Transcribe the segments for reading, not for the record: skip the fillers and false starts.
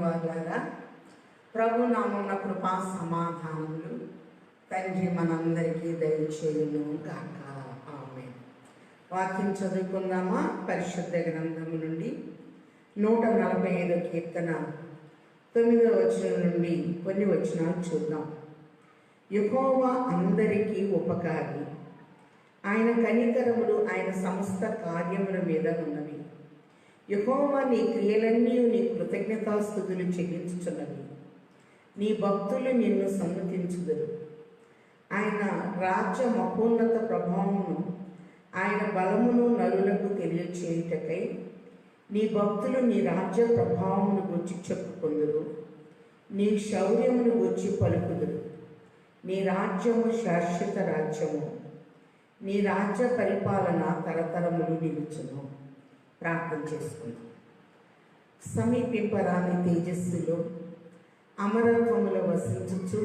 వారులారా, ప్రభు నామమున కృపా సమాధానములు తండ్రి మనందరికీ దయచేయును గాక. ఆమేన్. వాక్యం చదువుకుందామా? పరిశుద్ధ గ్రంథము నుండి 145 కీర్తన 9వ వచనం నుండి కొన్ని వచనాలు చూద్దాం. యెహోవా అందరికీ ఉపకారి, ఆయన కనికరములు ఆయన సమస్త కార్యముల మీద ఉన్నవి. యెహోవా నీ క్రియలన్నీ నీ కృతజ్ఞతాస్తుతులు చెల్లించుచున్నవి. నీ భక్తులు నిన్ను సమ్మతించుదురు. ఆయన రాజ్య మహోన్నత ప్రభావమును ఆయన బలమును నరులకు తెలియచేయుటకై నీ భక్తులు నీ రాజ్య ప్రభావమును గురించి చెప్పుకొందురు. నీ శౌర్యమును గురించి పలుకుదురు. నీ రాజ్యము శాశ్వత రాజ్యము, నీ రాజ్య పరిపాలన తరతరములు నిలుచును. ప్రార్థన చేసుకుందాం. సమీపింపరాని తేజస్సులో అమరత్వములో వసించుచు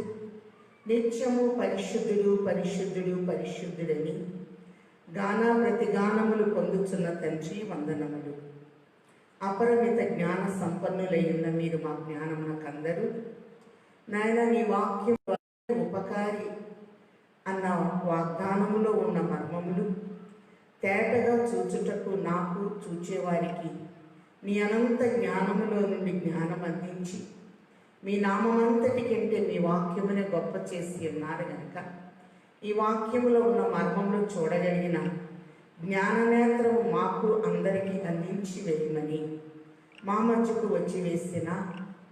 నిత్యము పరిశుద్ధుడు పరిశుద్ధుడు పరిశుద్ధుడని గానా ప్రతిగానములు పొందుచున్న తండ్రి వందనములు. అపరిమిత జ్ఞాన సంపన్నులైన మీరు మా జ్ఞానమునకందరూ నాయన నీ వాక్యం ఉపకారి అన్న వాగ్దానములో ఉన్న మర్మములు తేటగా చూచుటకు నాకు చూచేవారికి నీ అనంత జ్ఞానములో నుండి జ్ఞానం అందించి మీ నామమంతటి కంటే మీ వాక్యమునే గొప్ప చేసి ఉన్నారు కనుక ఈ వాక్యములో ఉన్న మర్మములు చూడగలిగిన జ్ఞాననేత్రము మాకు అందరికీ అందించి వేయమని మా మధ్యకు వచ్చి వేసిన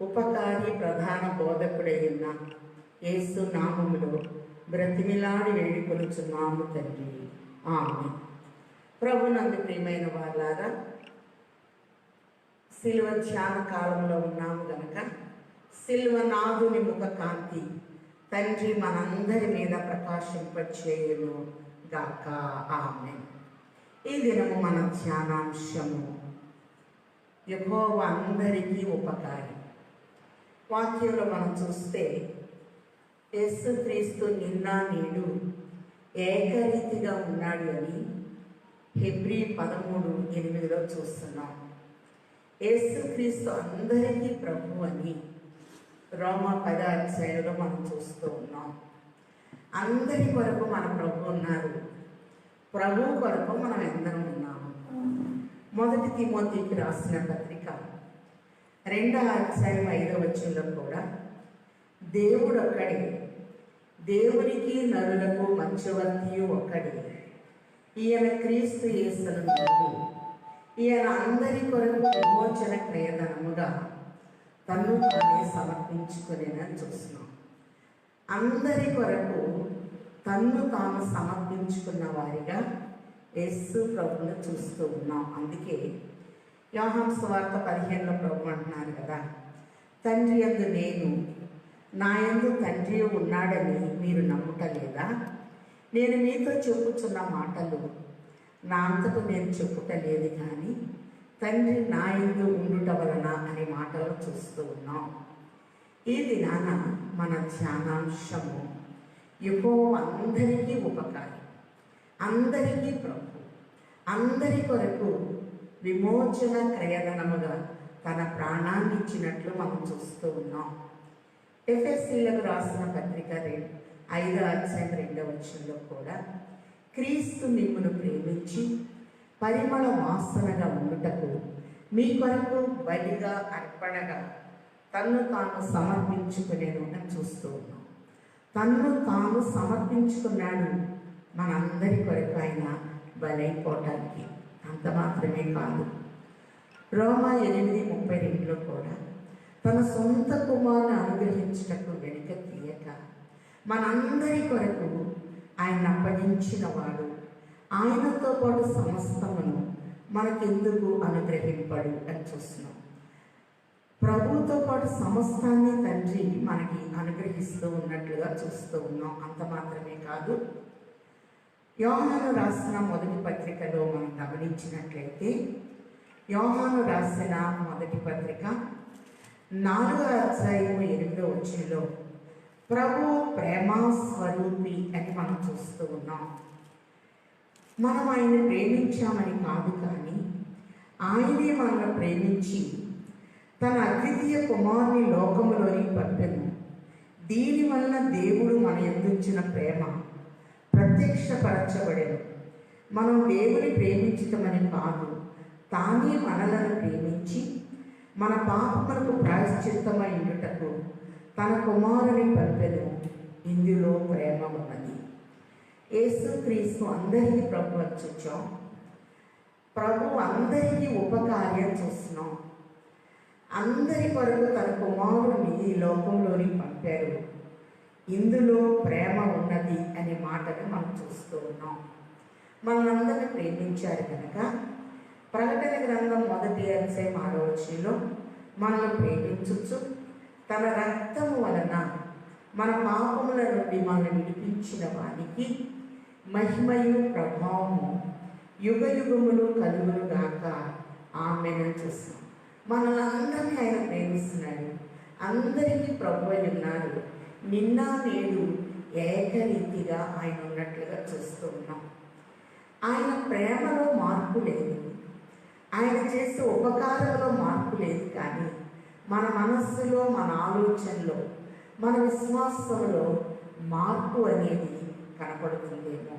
ఉపకారి ప్రధాన బోధకుడైన యేసు నామములో బ్రతిమిలాడి వేడుకొనుచున్నాము తండ్రి. ఆమేన్. ప్రభునందు ప్రియమైన వారులారా, సిలువ ధ్యాన కాలంలో ఉన్నాము గనక సిల్వనాథుని ముఖ కాంతి తండ్రి మనందరి మీద ప్రకాశింపచేయును గాక. ఆమేన్. ఈ దినము మన ధ్యానాంశము యెహోవా అందరికీ ఉపకారి. వాక్యంలో మనం చూస్తే యేసుక్రీస్తు నిన్న నేడు ఏకరీతిగా ఉన్నాడు అని హెబ్రీ 13:8 చూస్తున్నాం. యేసుక్రీస్తు అందరికీ ప్రభు అని రోమా 10 మనం చూస్తూ ఉన్నాం. అందరి కొరకు మన ప్రభు ఉన్నారు. ప్రభు కొరకు మనం ఎందరం ఉన్నాము. 1 తిమోతికి రాసిన పత్రిక 2:5 కూడా దేవుడు ఒక్కడే, దేవునికి నరులకు మధ్యవర్తియు ఒక్కడే, ఈయన క్రీస్తు యేసునందు ఈయన అందరి కొరకు విమోచన క్రయధనముగా తన్ను తానే సమర్పించుకునేనని చూస్తున్నాం. అందరి కొరకు తన్ను తాను సమర్పించుకున్న వారిగా యేసు ప్రభువును చూస్తూ ఉన్నాం. అందుకే యోహాను సువార్త 15 ప్రభు అంటున్నారు కదా, తండ్రి యందు నేను, నా యందు తండ్రి ఉన్నాడని మీరు నమ్ముటలేదా? నేను మీతో చెప్పుచున్న మాటలు నా అంతకు నేను చెప్పుటలేదు, కానీ తండ్రి నా యందు ఉండుట వలన అనే మాటలు చూస్తూ ఉన్నాం. ఈ దినాన మన ధ్యానాంశము యెహోవా అందరికీ ఉపకారి, అందరికీ ప్రభు, అందరి కొరకు విమోచన క్రయధనముగా తన ప్రాణాన్ని ఇచ్చినట్లు మనం చూస్తూ ఉన్నాం. ఎఫెసీయులకు రాసిన పత్రిక 5:2 కూడా క్రీస్తు మిమ్మును ప్రేమించి పరిమళ వాసనగా ఉండుటకు మీ కొరకు బలిగా అర్పణగా తన్ను తాను సమర్పించుకునేను అని చూస్తూ ఉన్నాం. తన్ను తాను సమర్పించుకున్నాడు మనందరి కొరకు ఆయన బలైపోవటానికి. అంత మాత్రమే కాదు, రోమా 8:32 కూడా తన సొంత కుమారుని అనుగ్రహించుటకు వెనుక తీయక మనందరి కొరకు ఆయన అప్పగించిన వాడు, ఆయనతో పాటు సమస్తమును మనకెందుకు అనుగ్రహింపడు అని చూస్తున్నాం. ప్రభువుతో పాటు సమస్తాన్ని తండ్రి మనకి అనుగ్రహిస్తూ ఉన్నట్లుగా చూస్తూ ఉన్నాం. అంత మాత్రమే కాదు, యోహాను రాసిన 1 పత్రికలో మనం గమనించినట్లయితే యోహాను రాసిన 1 పత్రిక 4:8 ప్రభు ప్రేమ స్వరూపి అని మనం చూస్తూ ఉన్నాం. మనం ఆయన ప్రేమించామని కాదు, కానీ ఆయనే మనల్ని ప్రేమించి తన అద్వితీయ కుమారుని దీనివల్ల దేవుడు మన ఎందుంచిన ప్రేమ ప్రత్యక్షపరచబడెను. మనం దేవుని ప్రేమించటమని కాదు, తానే మనలను ప్రేమించి మన పాపములకు ప్రాయశ్చిత్తమై ఉండుటకు తన కుమారుని పంపెను. ఇందులో ప్రేమ ఉన్నది. యేసుక్రీస్తు అందరికీ ప్రభు వచ్చుచ్చాం. ప్రభు అందరికీ ఉపకార్యం చూస్తున్నాం. అందరి కొరకు తన కుమారుని ఈ లోకంలోని పంపారు. ఇందులో ప్రేమ ఉన్నది అనే మాటను మనం చూస్తూ ఉన్నాం. మనందరిని ప్రేమించారు కనుక ప్రకటన గ్రంథం 1:6 మనల్ని ప్రేమించుచు తన రక్తము వలన మన పాపముల నుండి మనల్ని విడిపించిన వానికి మహిమయు ప్రభావము యుగ యుగములు కలుగును గాక. ఆమేన్. చూస్తాం. మనల్ని ఆయన ప్రేమిస్తున్నాడు. అందరికీ ప్రభు అయి ఉన్నారు. నిన్న నేడు ఏకరీతిగా ఆయన ఉన్నట్లుగా చూస్తూ ఉన్నాం. ఆయన ప్రేమలో మార్పు లేదు, ఆయన చేసే ఉపకారంలో మార్పు లేదు. కానీ మన మనస్సులో, మన ఆలోచనలో, మన విశ్వాసంలో మార్పు అనేది కనపడుతుందేమో.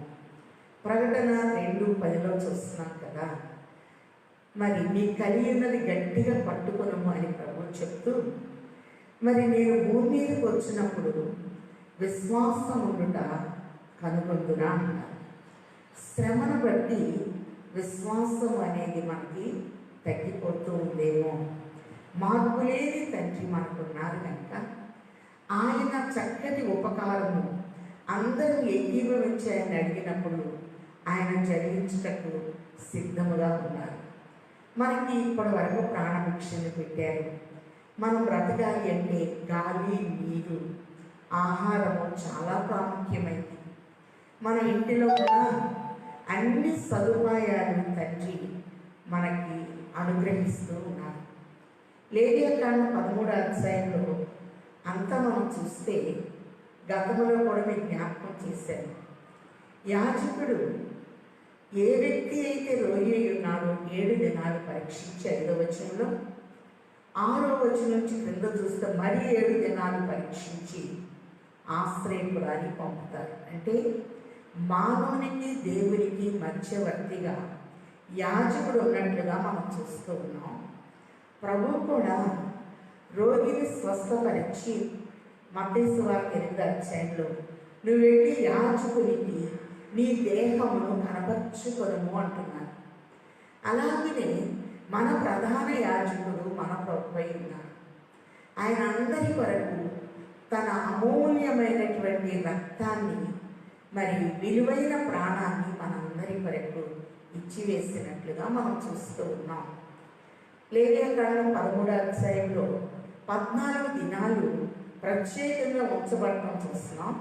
ప్రకటన 2:10 చూస్తున్నాం కదా, మరి నీ కలిగినది గట్టిగా పట్టుకొనము అని ప్రభు చెప్తూ, మరి నేను భూమి మీదకి వచ్చినప్పుడు విశ్వాసం ఉండుట కనుగొందునా అన్నారు. శ్రమను బట్టి విశ్వాసం అనేది మనకి తగ్గిపోతూ ఉందేమో. మార్పు లేని తండ్రి మనకున్నారు కనుక ఆయన చక్కటి ఉపకారము అందరూ ఏకీభవించాయని అడిగినప్పుడు ఆయన జరిగించుటకు సిద్ధముగా ఉన్నారు. మనకి ఇప్పటి వరకు ప్రాణభిక్షను పెట్టారు. మనం బ్రతకాలి అంటే గాలి, నీరు, ఆహారము చాలా ప్రాముఖ్యమైనది. మన ఇంటిలో కూడా అన్ని సదుపాయాలు తండ్రి మనకి అనుగ్రహిస్తూ ఉన్నారు. లేవియాకాండం 13 అంతా మనం చూస్తే గతంలో కూడా మీకు జ్ఞాపకం చేశాను. యాజకుడు ఏ వ్యక్తి అయితే రోగి అయి ఉన్నాడో 7 దినాలు పరీక్షించి 5వ వచనంలో, 6వ వచనం నుంచి క్రింద చూస్తే మరి 7 దినాలు పరీక్షించి ఆశ్రయపురాన్ని పంపుతారు. అంటే మానవునికి దేవునికి మధ్యవర్తిగా యాజకుడు ఉన్నట్లుగా మనం చూస్తూ ఉన్నాం. ప్రభు కూడా రోగిని స్వస్థపరిచి మత్తయి సువార్త 8 నువ్వు వెళ్ళి యాజకునికి నీ దేహమును కనపరుచుకొనుము అంటున్నారు. అలాగనే మన ప్రధాన యాజకుడు మన ప్రభు అయి ఉన్నారు. ఆయన అందరి కొరకు తన అమూల్యమైనటువంటి రక్తాన్ని, మరి విలువైన ప్రాణాన్ని మనందరి కొరకు ఇచ్చివేసినట్లుగా మనం చూస్తూ ఉన్నాం. లేవియాకాండం 13 14 దినాలు ప్రత్యేకంగా ఉంచబడటం చూస్తున్నాం.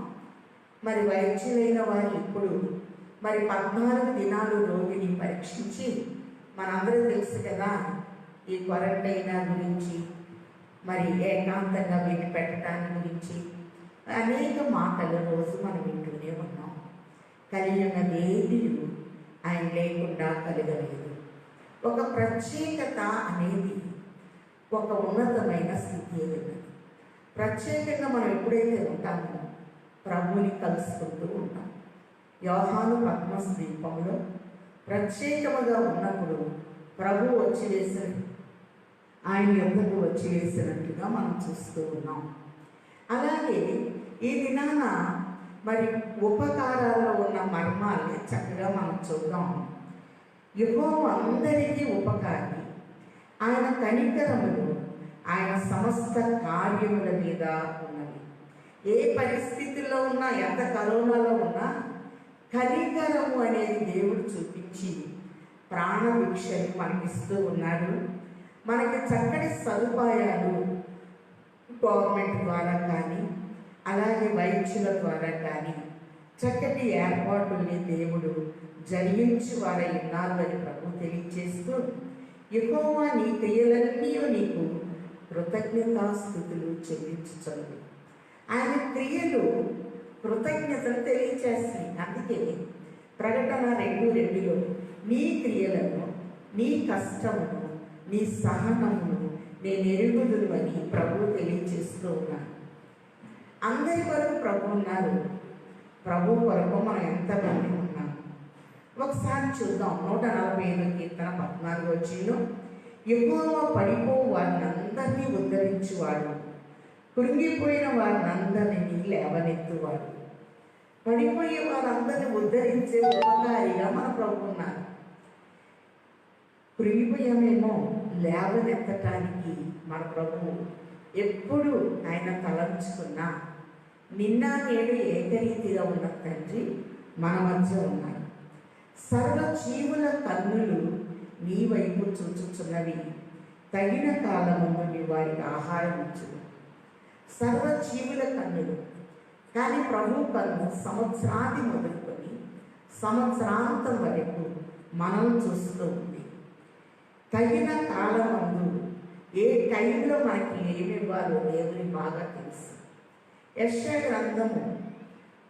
మరి వైద్యులైన వారు ఇప్పుడు మరి 14 దినాలు రోగిని పరీక్షించి, మనందరూ తెలుసు కదా ఈ క్వారంటైన్ గురించి, మరి ఏకాంతంగా వీటి పెట్టడాన్ని గురించి అనేక మాటలు రోజు మనం వింటూనే ఉన్నాం. కలిగినదేది ఆయన లేకుండా కలగలేదు. ఒక ప్రత్యేకత అనేది ఒక ఉన్నతమైన స్థితి ఉన్నది. ప్రత్యేకంగా మనం ఎప్పుడైతే ఉంటామో ప్రభుని కలుసుకుంటూ ఉంటాం. యోహాను పద్మస్ ద్వీపంలో ప్రత్యేకముగా ఉన్నప్పుడు ప్రభు వచ్చి వేసిన, ఆయన యొద్దకు వచ్చి వేసినట్లుగా మనం చూస్తూ ఉన్నాం. అలాగే ఈ దినాన మరి ఉపకారాల్లో ఉన్న మర్మాల్ని చక్కగా మనం చూద్దాం. యెహోవా అందరికీ ఉపకారి. ఆయన కనికరములు ఆయన సమస్త కార్యముల మీద ఉన్నవి. ఏ పరిస్థితుల్లో ఉన్నా, ఎంత కరోనాలో ఉన్నా కనికరము అనేది దేవుడు చూపించి ప్రాణభిక్షని మనకిస్తూ ఉన్నాడు. మనకి చక్కటి సదుపాయాలు గవర్నమెంట్ ద్వారా కానీ, అలాగే వైద్యుల ద్వారా కానీ చక్కటి ఏర్పాటుల్ని దేవుడు జరిగించి వారై ఉన్నారు అని ప్రభు తెలియజేస్తూ, యెహోవా నీ క్రియలన్నీ నీకు కృతజ్ఞతాస్తుతులు చెల్లించుచున్నవి. ఆయన క్రియలు కృతజ్ఞతలు తెలియచేస్తాయి. అందుకే ప్రకటన 2:2 నీ క్రియలను, నీ కష్టమును, నీ సహనమును నేను ఎరుగుదును అని ప్రభు తెలియజేస్తూ ఉన్నాను. అందరి కొరకు ప్రభు ఉన్నారు. ప్రభు కొరకు మనం ఎంతమంది ఉన్నాం? ఒకసారి చూద్దాం. 145 కీర్తన 14 వచ్చిలో, యెహోవా పడిపోవు వారిని అందరినీ ఉద్ధరించువాడు, కృంగిపోయిన వారిని అందరినీ లేవనెత్తువాడు. పడిపోయే వారందరినీ ఉద్ధరించే ఉపకారిగా మన ప్రభు ఉన్నారు. కృంగిపోయామేమో, లేవనెత్తటానికి మన ప్రభువు ఎప్పుడు ఆయన తలంచుకున్నా నిన్న నేడు ఏకరీతిగా ఉన్న తండ్రి మన మధ్య ఉన్నారు. సర్వ జీవుల కన్నులు నీ వైపు చూచుచున్నవి, తగిన కాలముందు నీ వారికి ఆహారం ఇచ్చు. సర్వ జీవుల కన్నులు, కానీ ప్రభు కన్ను సంవత్సరాది మొదలుకొని సంవత్సరాంతం వరకు మనం చూస్తూ ఉంది. తగిన కాలమందు ఏ టైంలో మనకి ఏమి ఇవ్వాలో దేవుని బాగా తెలుసు. యెషయా గ్రంథము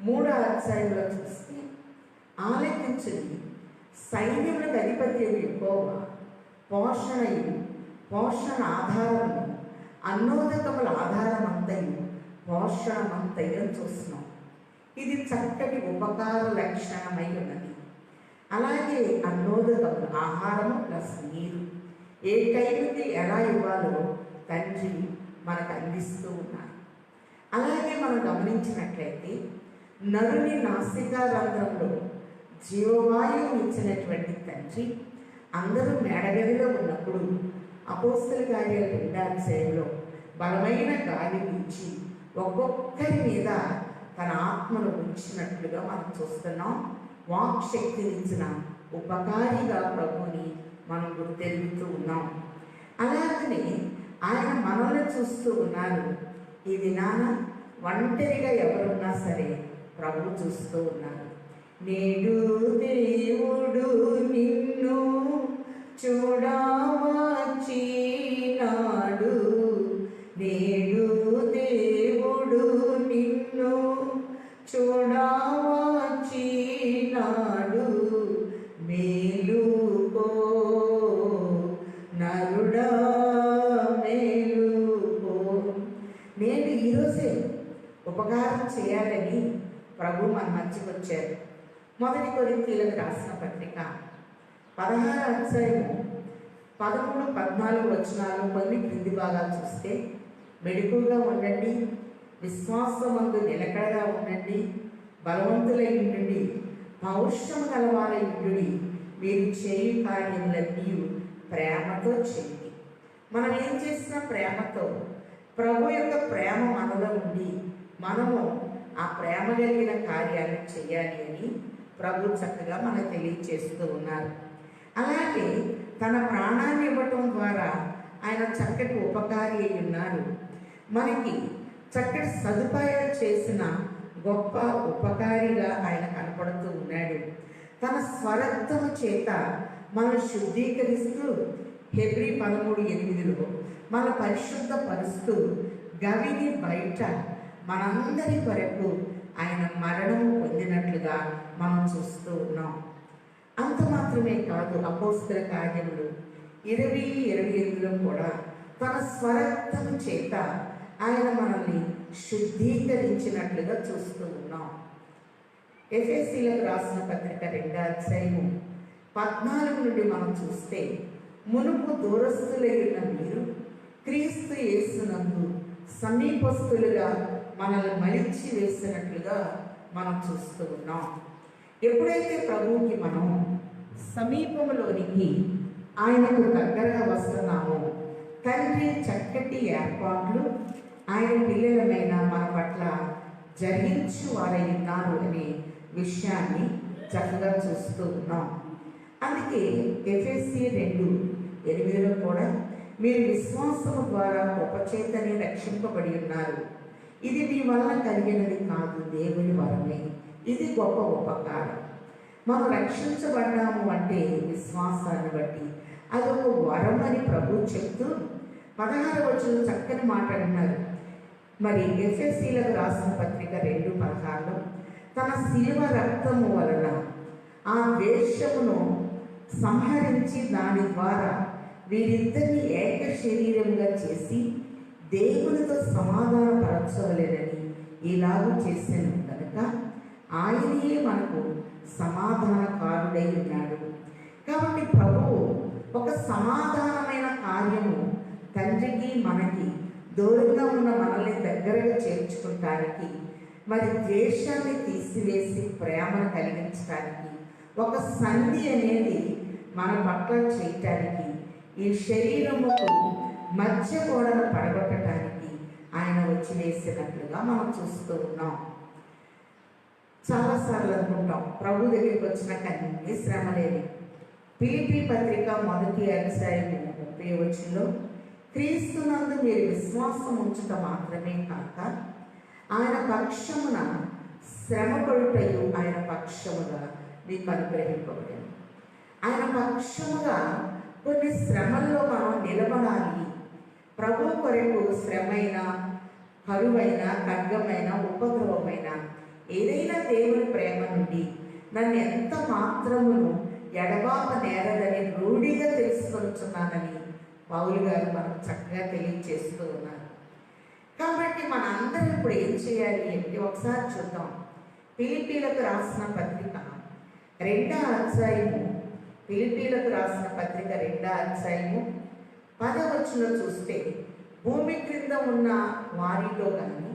3వ అధ్యాయంలో చూస్తే, ఆలకించుడి, సైన్యములకు అధిపతి యెహోవా పోషణయు, పోషణ ఆధారము, అన్నోదకముల ఆధారమంతయు, పోషణమంతయు చూస్తున్నాం. ఇది చక్కటి ఉపకార లక్షణమై ఉన్నది. అలాగే అన్నోదకములు, ఆహారము ప్లస్ నీరు, ఏ టైంకి ఎలా ఇవ్వాలో తండ్రి మనకు అందిస్తూ ఉన్నారు. అలాగే మనం గమనించినట్లయితే, నరుని నాసికారంధ్రంలో జీవవాయువు ఇచ్చినటువంటి తండ్రి అందరూ మేడగదిలో ఉన్నప్పుడు అపోస్తల కార్యాల 2వ అధ్యాయంలో బలమైన గాలి వీచి ఒక్కొక్కరి మీద తన ఆత్మను ఉంచినట్లుగా మనం చూస్తున్నాం. వాక్ శక్తినిచ్చిన ఉపకారిగా ప్రభుని మనం గుర్తెరుగుతూ ఉన్నాం. అలాగనే ఆయన మనల్ని చూస్తూ ఉన్నారు. ఈ దినాన ఒంటరిగా ఎవరున్నా సరే ప్రభు చూస్తూ ఉన్నారు. నేడు దేవుడు నిన్ను చూడవచ్చినాడు, నేడు దేవుడు నిన్ను చూడవచ్చినాడు, మేలుకో నరుడా మేలుకో. నేను ఈరోజే ఉపకారం చేయాలని ప్రభు మన మధ్యకు వచ్చారు. 1 కొరింథీయులకు రాసిన పత్రిక 16వ అధ్యాయము 13, 14 వచనాలు కొన్ని క్రింది భాగాలు చూస్తే, మెడుకుగా ఉండండి, విశ్వాసమందు నిలకడగా ఉండండి, బలవంతులై ఉండండి, పౌరుషము గలవారై ఉండుడి, మీరు చేయు కార్యములన్నీ ప్రేమతో చేయండి. మనం ఏం చేసినా ప్రేమతో, ప్రభు యొక్క ప్రేమ మనలో ఉండి మనము ఆ ప్రేమ కలిగిన కార్యాలు చేయాలి అని ప్రభు చక్కగా మనకు తెలియచేస్తూ ఉన్నారు. అలాగే తన ప్రాణాన్ని ఇవ్వటం ద్వారా ఆయన చక్కటి ఉపకారి అయి ఉన్నారు. మనకి చక్కటి సదుపాయాలు చేసిన గొప్ప ఉపకారిగా ఆయన కనపడుతూ ఉన్నాడు. తన స్వరక్తము చేత మనం శుద్ధీకరిస్తూ, హెబ్రీ 13:8 మన పరిశుద్ధపరుస్తూ, గవిని బయట మనందరి కొరకు ఆయన మరణము పొందినట్లుగా మనం చూస్తూ ఉన్నాం. అంత మాత్రమే కాదు, అపోస్తల కార్యములు 20:28 కూడా తన స్వరక్తము చేత ఆయన మనల్ని శుద్ధీకరించినట్లుగా చూస్తూ ఉన్నాం. ఎఫెసీయులకు రాసిన పత్రిక 2వ అధ్యాయము 14 నుండి మనం చూస్తే, మునుపు దూరస్తులై ఉన్న మీరు క్రీస్తు యేసునందు సమీపస్తులుగా మనల్ని మలిచి వేసినట్లుగా మనం చూస్తూ ఉన్నాం. ఎప్పుడైతే ప్రభువుకి మనం సమీపంలోనికి ఆయనకు దగ్గరగా వస్తున్నామో, తండ్రి చక్కటి ఏర్పాట్లు ఆయన పిల్లలమైన మన పట్ల జరిగించు వారై ఉన్నారు అనే విషయాన్ని చక్కగా చూస్తూ ఉన్నాం. అందుకే ఎఫెసీ 2:8 కూడా, మీరు విశ్వాసము ద్వారా కృపచేతనే రక్షింపబడి ఉన్నారు, ఇది మీ వల్ల కలిగినది కాదు, దేవుని వరమే, ఇది గొప్ప ఉపకారం. మనం రక్షించబడ్డాము అంటే విశ్వాసాన్ని బట్టి, అదొక వరం అని ప్రభు చెప్తూ 16వ వచనం చక్కని మాట్లాడినారు. మరి ఎఫెసీయులకు రాసిన పత్రిక 2:16 తన శిలువ రక్తము వలన ఆ ద్వేషమును సంహరించి దాని ద్వారా వీరిద్దరిని ఏక శరీరముగా చేసి దేవునితో సమాధానపరచవలెనని ఇలాగూ చేశాను కనుక ఆయనే మనకు సమాధానకారుడై ఉన్నాడు. కాబట్టి ప్రభువు ఒక సమాధానమైన కార్యము తండ్రికి మనకి దూరంగా ఉన్న మనల్ని దగ్గరగా చేర్చుకుంటానికి, మరి ద్వేషాన్ని తీసివేసి ప్రేమను కలిగించడానికి, ఒక సంధి అనేది మన పట్ల చేయటానికి, ఈ శరీరముకు మధ్య గోడను పడగొట్టడానికి ఆయన వచ్చి వేసినట్లుగా మనం చూస్తూ ఉన్నాం. చాలాసార్లు అనుకుంటాం ప్రభు దగ్గరికి వచ్చినాక అన్ని శ్రమలేని. ఫిలిప్పీ పత్రిక 1వ అధ్యాయము 30వ వచనంలో క్రీస్తునందు మీరు విశ్వాసం ఉంచుట మాత్రమే కాక ఆయన పక్షమున శ్రమపడుటయు ఆయన పక్షముగా మీకు అనుగ్రహింపబడింది. ఆయన పక్షముగా కొన్ని శ్రమల్లో మనం నిలబడాలి. ప్రభు కొరకు శ్రమైన, కరువైన, ఖడ్గమైన, ఉపద్రవమైన ఏదైనా దేవుని ప్రేమ నుండి నన్ను ఎంత మాత్రమును ఎడబాప నేరదని రూఢిగా తెలుసుకొచ్చున్నానని పౌలు గారు మనకు చక్కగా తెలియజేస్తూ ఉన్నారు. కాబట్టి మనందరం ఇప్పుడు ఏం చేయాలి అంటే ఒకసారి చూద్దాం. ఫిలిప్పీలకు రాసిన పత్రిక 2వ అధ్యాయము, ఫిలిప్పీలకు రాసిన పత్రిక 2వ అధ్యాయము 10వ వచనంలో చూస్తే, భూమి క్రింద ఉన్న వారిలో కానీ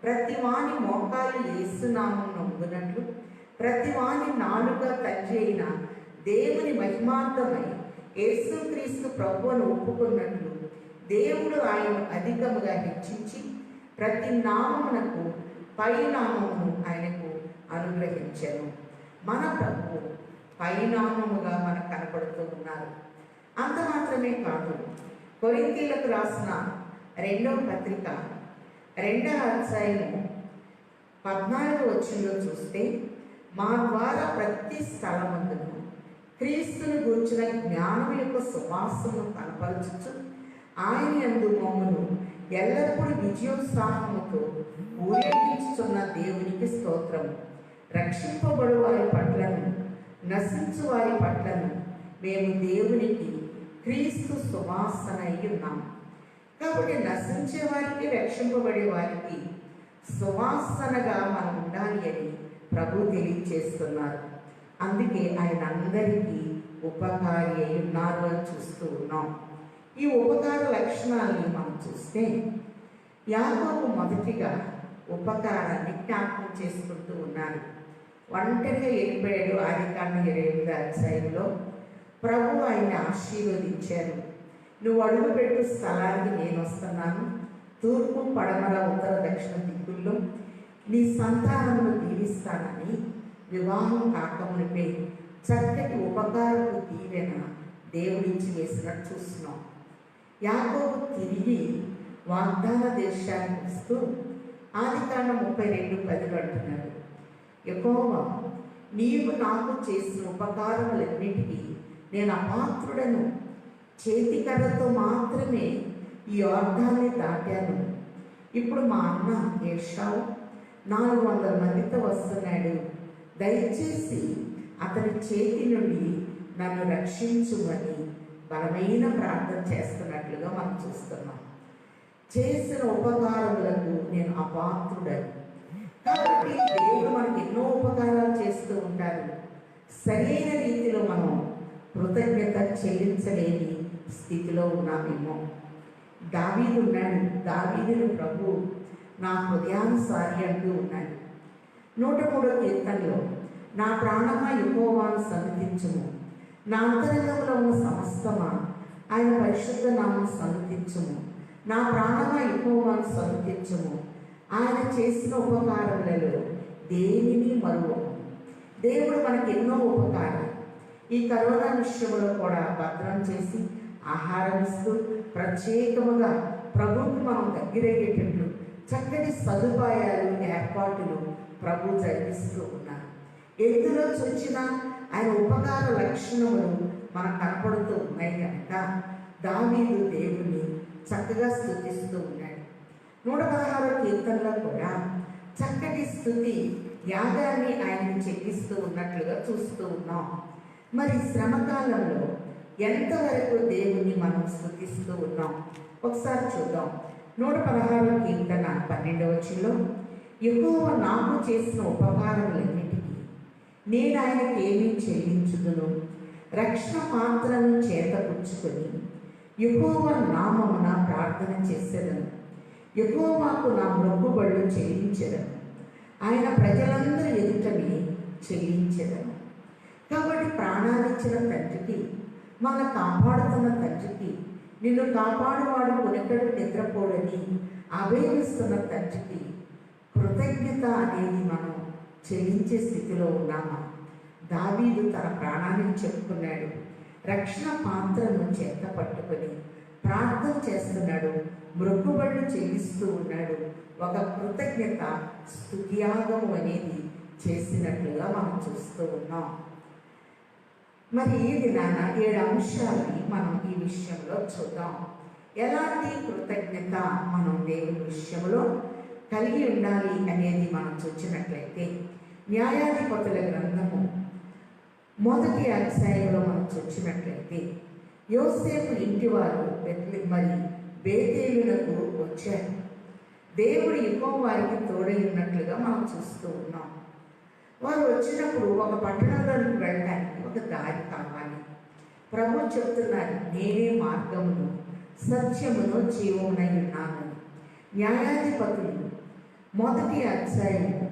ప్రతి వాని మోకాలు యేసునామమున నొంగునట్లు, ప్రతి వాని నాలుక తండ్రి అయిన దేవుని మహిమార్థమై యేసుక్రీస్తు ప్రభువును ఒప్పుకున్నట్లు దేవుడు ఆయన అధికముగా హెచ్చించి ప్రతి నామమునకు పై నామమును ఆయనకు అనుగ్రహించాను. మన ప్రభువు పైనామముగా మనకు కనపడుతూ ఉన్నారు. అంత మాత్రమే కాదు, కొరింథీయులకు రాసిన 2వ పత్రిక 2వ అధ్యాయము 14వ వచనంలో చూస్తే, మా ద్వారా ప్రతి స్థలమందును క్రీస్తుని గూర్చిన జ్ఞానం యొక్క సువాసనను కనపరచుచు ఆయన యందు మమ్మను ఎల్లప్పుడూ విజయోత్సాహముతో ఊరేగించుచున్న దేవునికి స్తోత్రము. రక్షింపబడు వారి పట్లను, నశించు వారి పట్లను మేము దేవునికి క్రీస్తు సువాసన అయి ఉన్నాం. కాబట్టి నశించే వారికి, రక్షింపబడే వారికి సువాసనగా మనం ఉండాలి అని ప్రభు తెలియజేస్తున్నారు. అందుకే ఆయన అందరికీ ఉపకారి అయి ఉన్నారు అని చూస్తూ ఉన్నాం. ఈ ఉపకార లక్షణాలని మనం చూస్తే, యాకోబు మొదటిగా ఉపకారాన్ని జ్ఞాపకం చేసుకుంటూ ఉన్నారు. ఒంటరిగా వెళ్ళిపోయాడు. ఆదికాండం 28వ అధ్యాయంలో ప్రభు ఆయన్ని ఆశీర్వదించారు. నువ్వు అడుగుపెట్టు స్థలానికి నేను వస్తున్నాను, తూర్పు, పడమర, ఉత్తర, దక్షిణ దిక్కుల్లో నీ సంతానమును దీవిస్తానని వివాహం కాకమునిపై చక్కటి ఉపకారపు దీవెన దేవుడిచ్చి వేసినట్టు చూస్తున్నాం. యాకోబు తిరిగి వాగ్దాన దేశానికి వస్తూ ఆదికాండం 32:10 అంటున్నాడు, యెహోవా నీవు నాకు చేసిన ఉపకారములన్నిటికీ నేను అపాత్రుడను. చేతికర్రతో మాత్రమే ఈ యోర్దాన్ని దాటాను. ఇప్పుడు మా అన్న ఏశావు 400 మందితో వస్తున్నాడు. దయచేసి అతని చేతి నుండి నన్ను రక్షించుమని బలమైన ప్రార్థన చేస్తున్నట్లుగా మనం చూస్తున్నాం. చేసిన ఉపకారములకు నేను అపాత్రుడని. కాబట్టి దేవుడు మనకి ఎన్నో ఉపకారాలు చేస్తూ ఉంటారు. సరైన రీతిలో మనం కృతజ్ఞత చెల్లించలేని స్థితిలో ఉన్నామేమో. దావీదు ఉన్నాడు. దావీదును ప్రభు నా హృదయానుసారి అంటూ ఉన్నాడు. 103వ కీర్తనలో, నా ప్రాణమా యెహోవాను సన్నిధించుము, నా అంతరంగంలో ఉన్న సమస్తమా ఆయన పరిశుద్ధ నామమును సన్నిధించుము. నా ప్రాణమా యెహోవాను సన్నిధించుము, ఆయన చేసిన ఉపకారములలో దేనిని మరువము. దేవుడు మనకి ఎన్నో ఉపకారాలు ఈ కరోనా విషయంలో కూడా భద్రం చేసి ఆహారం ఇస్తూ ప్రత్యేకముగా ప్రభువుకి మనం దగ్గరయ్యేటట్లు చక్కటి సదుపాయాలు, ఏర్పాట్లు ప్రభు జరిగిస్తూ ఉన్నారు. ఎందులో వచ్చిన ఆయన ఉపకార లక్షణములు మనకు కనపడుతూ ఉన్నాయి కనుక దావీదు దేవుని చక్కగా స్తుతిస్తూ ఉన్నాడు. 116వ కీర్తనలో కూడా చక్కటి స్తుతి యాగాన్ని ఆయనకు చెల్లిస్తూ ఉన్నట్లుగా చూస్తూ ఉన్నాం. మరి శ్రమకాలంలో ఎంతవరకు దేవుణ్ణి మనం స్తుతిస్తూ ఉన్నాం ఒకసారి చూద్దాం. 116వ కీర్తన 12వ వచనంలో, యెహోవా నాకు చేసిన ఉపకారములన్నిటికీ నేను ఆయనకి ఏమీ చెల్లించుదును? రక్షణ పాత్రను చేతపుచ్చుకొని యెహోవా నామమున ప్రార్థన చేసేదను. యెహోవాకు నా మొక్కుబడులు చెల్లించెదను. ఆయన ప్రజలందరూ ఎదుటని చెల్లించెదను. కాబట్టి ప్రాణాలిచ్చిన తండ్రికి, మన కాపాడుతున్న తండ్రికి, నిన్ను కాపాడువాడు కొనెక్కడు నిద్రపోడని అభయమిస్తున్న తండ్రికి కృతజ్ఞత అనేది మనం చెల్లించే స్థితిలో ఉన్నామా? దావీదు తన ప్రాణాన్ని చెప్పుకున్నాడు. రక్షణ పాత్రను చేత పట్టుకొని ప్రార్థన చేస్తున్నాడు, మొక్కుబడులు చెల్లిస్తూ ఉన్నాడు. ఒక కృతజ్ఞత స్తుతియాగం అనేది చేసినట్లుగా మనం చూస్తూ ఉన్నాం. మరి ఈ దినాన 7 అంశాలని మనం ఈ విషయంలో చూద్దాం. ఎలాంటి కృతజ్ఞత మనం దేవుని విషయంలో కలిగి ఉండాలి అనేది మనం చూసినట్లయితే, న్యాయాధిపతుల గ్రంథము 1వ అధ్యాయంలో మనం చూసినట్లయితే, యోసేపు ఇంటి వారు మరి బేతేలునకు వచ్చారు. దేవుడు ఎక్కువ వారికి తోడై ఉన్నట్లుగా మనం చూస్తూ ఉన్నాం. వారు వచ్చినప్పుడు ఒక పట్టణంలోనికి వెళ్ళడానికి ఒక దారి కావాలి. ప్రభు చెప్తున్నారు, నేనే మార్గమును సత్యమును జీవమునై ఉన్నానని. న్యాయాధిపతులు 1వ అధ్యాయము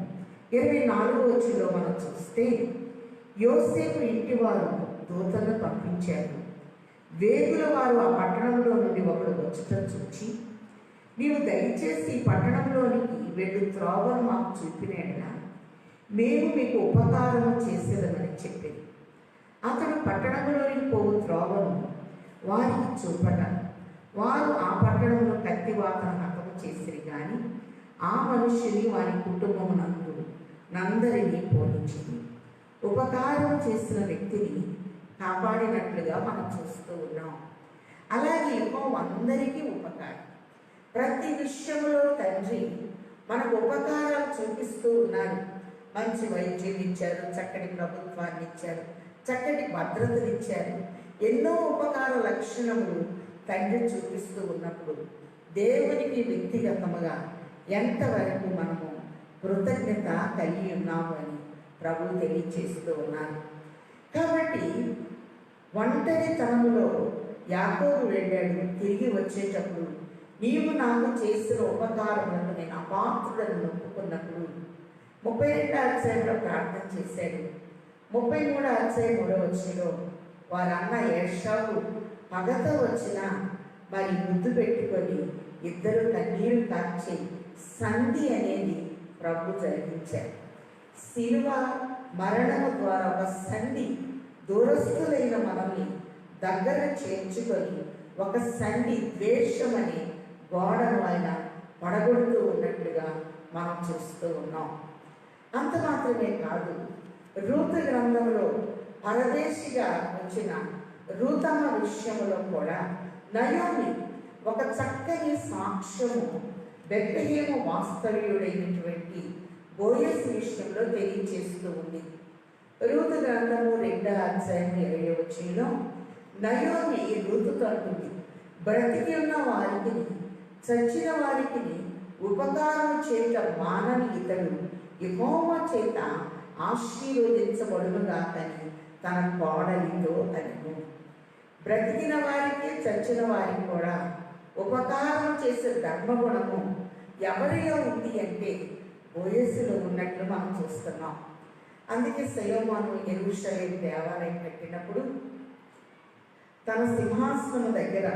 24వ వచనంలో మనం చూస్తే, యోసేపు ఇంటి వారు దూతలను పంపించారు. వేగుల వారు ఆ పట్టణంలో నుండి ఒకడు వచ్చటం చూచి, నీవు దయచేసి ఈ పట్టణంలోనికి వెళ్ళు త్రోవను మాకు చూపినేలా మేము మీకు ఉపకారం చేసేదమని చెప్పింది. అతడు పట్టణంలోనికి పోవు త్రోవను వారికి చూపట, వారు ఆ పట్టణంలో కత్తివాతను హతము చేసిరి కానీ ఆ మనుష్యుని వారి కుటుంబమునందరినీ పోనించింది. ఉపకారం చేసిన వ్యక్తిని కాపాడినట్లుగా మనం చూస్తూ ఉన్నాం. అలాగే యెహోవా అందరికీ ఉపకారం. ప్రతి విషయంలో తండ్రి మనకు ఉపకారాలు చూపిస్తూ ఉన్నారు. మంచి వైద్యం ఇచ్చారు, చక్కటి ప్రభుత్వాన్ని ఇచ్చారు, చక్కటి భద్రతలు ఇచ్చారు. ఎన్నో ఉపకార లక్షణములు తండ్రి చూపిస్తూ ఉన్నప్పుడు దేవునికి వ్యక్తిగతముగా ఎంతవరకు మనము కృతజ్ఞత కలిగి ఉన్నాము అని ప్రభు తెలియచేస్తూ ఉన్నారు. కాబట్టి ఒంటరితనములో యాకోబు వెళ్ళాడు. తిరిగి వచ్చేటప్పుడు, నీవు నాకు చేసిన ఉపకారములను నేను అపాత్రులను నొప్పుకున్నప్పుడు 32వ అధ్యాయంలో ప్రార్థన చేశాడు. 33వ అధ్యాయం 3వ వచనంలో వారి అన్న ఏషావు పగతో వచ్చిన మరి ముద్దు పెట్టుకొని ఇద్దరు కన్నీరు కార్చి సంధి అనేది ప్రభు జరిగించారు. శిలువ మరణము ద్వారా ఒక సంధి, దూరస్తులైన మనల్ని దగ్గర చేర్చుకొని ఒక సంధి, ద్వేషం అనే గోడను ఆయన పడగొడుతూ ఉన్నట్లుగా మనం చూస్తూ ఉన్నాం. అంత మాత్రమే కాదు, రూతు గ్రంథంలో పరదేశిగా వచ్చిన రూతమ్మ విషయంలో కూడా నయోమి ఒక చక్కని సాక్ష్యము బెత్లెహేము వాస్తవ్యుడైనటువంటి బోయస్ విషయంలో తెలియచేస్తూ ఉంది. రూతు గ్రంథము 2వ అధ్యాయం 20వ వచనంలో నయోమి రూతుతో అంటుంది, బ్రతికి ఉన్న వారికి చచ్చిన వారికి ఉపకారం చేత మానని ఇతడు యెహోవా చేత ఆశీర్వదించబడునుగాకని తన కోడలితో అనెను. బ్రతికిన వారికి చచ్చిన వారికి కూడా ఉపకారం చేసే ధర్మగుణము ఎవరిలో ఉంది అంటే బోయసులో ఉన్నట్లు మనం చూస్తున్నాం. అందుకే సొలొమోను యెరూషలేము దేవాలయం కట్టినప్పుడు తన సింహాసనం దగ్గర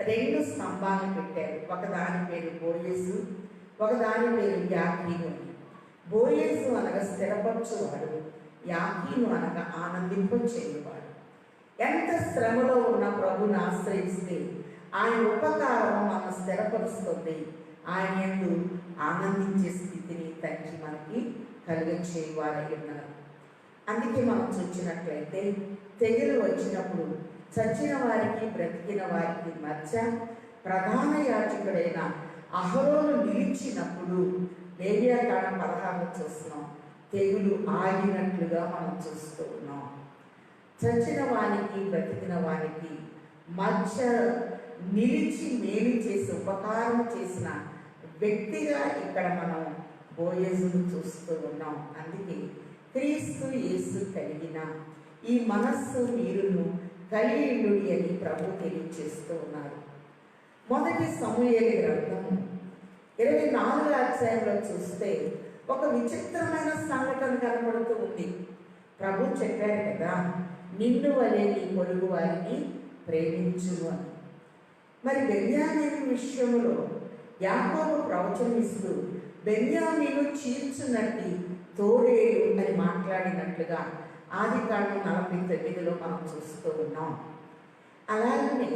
2 స్తంభాలు పెట్టారు. ఒకదాని పేరు బోయసు, ఒకదాని పేరు యాకీను. బోయసు అనగా స్థిరపరచువాడు, యాకీను అనగా ఆనందింపచేయువాడు. ఎంత శ్రమలో ఉన్న ప్రభుని ఆశ్రయిస్తే ఆయన ఉపకారం మనం స్థిరపరుస్తుంది. ఆయన యందు ఆనందించే స్థితిని తండ్రి మనకి కలిగించేవారై ఉన్నారు. అందుకే మనం చూసినట్లయితే తెగులు వచ్చినప్పుడు చచ్చిన వారికి బ్రతికిన వారికి మధ్య ప్రధాన యాజకుడైన అహరోను నిలిచినప్పుడు లేవియాకాండం 16 చూస్తున్నాం. తెగులు ఆగినట్లుగా మనం చూస్తూ ఉన్నాం. చచ్చిన వారికి బ్రతికిన వారికి మధ్య నిలిచి మేలు చేసి ఉపకారం చేసిన వ్యక్తిగా ఇక్కడ మనం బోయజును చూస్తూ ఉన్నాం. అందుకే క్రీస్తు యేసు కలిగిన ఈ మనస్సు మీరును కలిగి అని ప్రభు తెలియజేస్తూ ఉన్నారు. మొదటి సమూయేలు గ్రంథము 24వ అధ్యాయంలో చూస్తే ఒక విచిత్రమైన సంఘటన కనబడుతూ ఉంది. ప్రభు చెప్పారు కదా, నిన్ను వలె నీ పొరుగు వారిని ప్రేమించును అని. మరి బెన్యామీను విషయంలో యాకోబు ప్రవచనిస్తూ బెన్యామీను చీల్చునట్టి తోడేలు అని మాట్లాడినట్లుగా ఆదికాండం 49లో మనం చూస్తూ ఉన్నాం. అలాగనే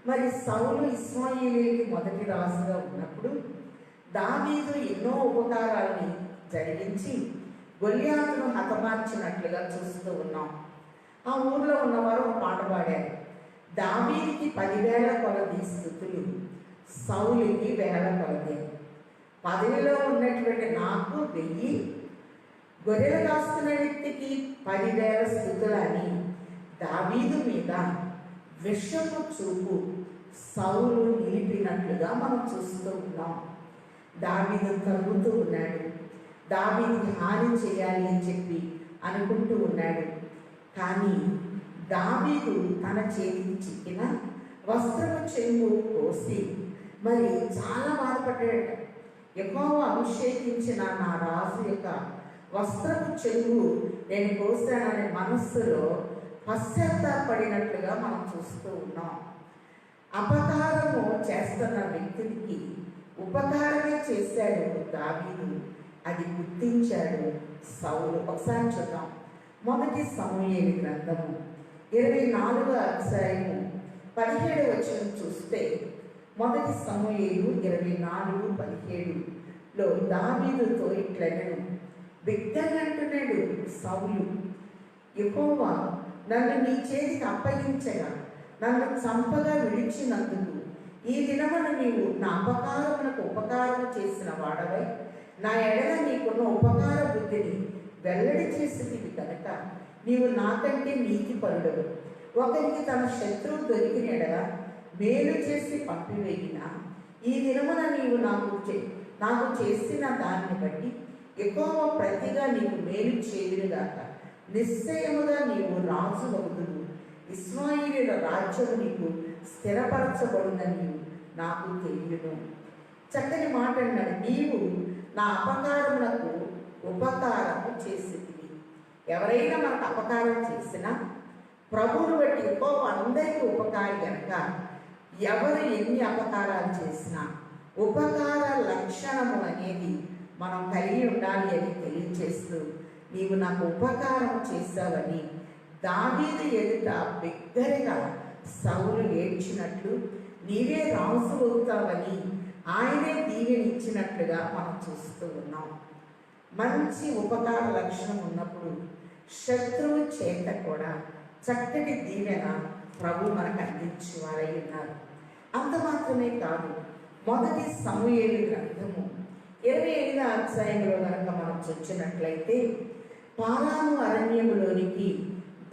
మరి సౌలు ఇశ్మాయేలీయులకి మొదటి రాజుగా ఉన్నప్పుడు దావీదు ఎన్నో ఉపకారాలని జరిగించి గొల్యాతును హతమార్చినట్లుగా చూస్తూ ఉన్నాం. ఆ ఊర్లో ఉన్నవారు ఒక పాట పాడారు. దావీదుకి 10,000 కొలది స్తుతులు, సౌలుకి 1,000 కొలది. పదవిలో ఉన్నటువంటి నాకు 1000, గొర్రెలు కాస్తున్న వ్యక్తికి 10,000 స్తుతులని దావీదు మీద విషపు చూపు సౌలు నిలిపినట్లుగా మనం చూస్తూ ఉన్నాం. దావీదు తగ్గుతూ ఉన్నాడు. దావీదుకి హాని చేయాలి అని చెప్పి అనుకుంటూ ఉన్నాడు. కానీ దావీదు తన చేతికి చిక్కిన వస్త్రము చెంగు కోసి మరి చాలా బాధపడ్డాడు. యెహోవా అభిషేకించిన నా రాజు యొక్క వస్త్రపు చెంగు నేను కోసాననే మనస్సులో పశ్చాత్తాపడినట్లుగా మనం చూస్తూ ఉన్నాం. అపకారము చేస్తున్న వ్యక్తికి ఉపకారమే చేశాడు దావీదు, అది గుర్తించాడు సౌలు. ఒకసారి చూద్దాం. మొదటి సమూయేలు గ్రంథము 24వ అధ్యాయము 17వ వచనం చూస్తే, మొదటి సమూయేలు 24:17లో దావీదుతో ఇట్లనెను, బిగ్గరగంటున్నాడు సౌలు, యెహోవా నన్ను నీ చేతికి అప్పగించగా నన్ను చంపగా విడిచినందుకు ఈ దినమున నీవు నా అపకారమునకు ఉపకారం చేసిన వాడవై నా ఎడల నీకున్న ఉపకార బుద్ధిని వెల్లడి చేసింది కనుక నీవు నాకంటే నీతిపరుడవు. ఒకరికి తన శత్రువు దొరికిన ఎడల మేలు చేసి పంపివేయిన ఈ దినమున నీవు నాకు చేసిన దాన్ని బట్టి యెహోవా ప్రతిగా నీకు మేలు చేయునుగాక. నిశ్చయముగా నీవు రాజు వగుదువు, ఇశ్రాయేలీయుల రాజ్యము నీకు స్థిరపరచబడునని నాకు తెలియను. చక్కని మాట అన్నాడు. నీవు నా అపకారములకు ఉపకారము చేసింది. ఎవరైనా మనకు అపకారం చేసినా ప్రభువును బట్టి అందరికీ ఉపకారి కనుక ఎవరు ఎన్ని అపకారాలు చేసినా ఉపకార లక్షణము అనేది మనం కలిగి ఉండాలి అని తెలియజేస్తూ, నీవు నాకు ఉపకారం చేశావని దావీదు ఎదుట బిగ్గరగా సౌలు ఏడ్చినట్లు, నీవే రాజు అవుతావని ఆయనే దీవెనిచ్చినట్లుగా మనం చూస్తూ ఉన్నాం. మంచి ఉపకార లక్షణం ఉన్నప్పుడు శత్రువు చేత కూడా చక్కటి దీవెన ప్రభు మనకు అందించేవారై ఉన్నారు. అంత మాత్రమే కాదు, మొదటి సమూయేలు గ్రంథము 25వ అధ్యాయంలో కనుక మనం చూచినట్లయితే, పారాను అరణ్యములోనికి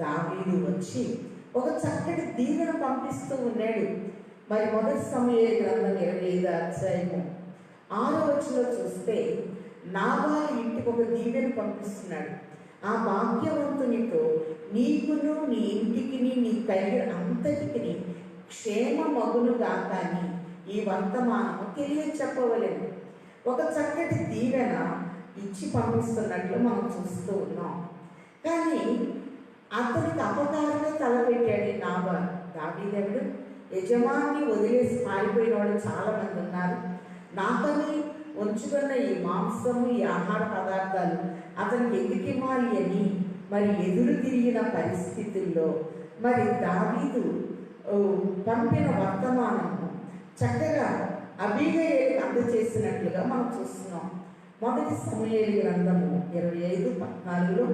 దావీదు వచ్చి ఒక చక్కటి దీవెన పంపిస్తూ ఉన్నాడు. మరి మొదటి సమూయేలు గ్రంథం 25వ అధ్యాయము 6వ వచనంలో చూస్తే, నాబాలు ఇంటికి ఒక దీవెన పంపిస్తున్నాడు. ఆ భాగ్యవంతునితో నీకును నీ ఇంటికి నీ కలిగిన అంతటికి క్షేమ మగునుగా కానీ ఈ వర్తమానము తెలియచెప్పవలెను. ఒక చక్కటి దీవెన ఇచ్చి పంపిస్తున్నట్లు మనం చూస్తూ ఉన్నాం. కానీ అతనికి అపకారమే తలపెట్టాడు నాబాలు. దావీదు యజమాని వదిలేసి పారిపోయిన వాళ్ళు చాలామంది ఉన్నారు. నాకని ఉంచుకున్న ఈ మాంసము, ఈ ఆహార పదార్థాలు అతనికి ఎందుకు ఇవ్వాలి అని మరి ఎదురు తిరిగిన పరిస్థితుల్లో మరి దావీదు పంపిన వర్తమానము చక్కగా అబీగయీలుకు అందచేసినట్లుగా మనం చూస్తున్నాం. మొదటి సమూయేలు గ్రంథము 25:14లో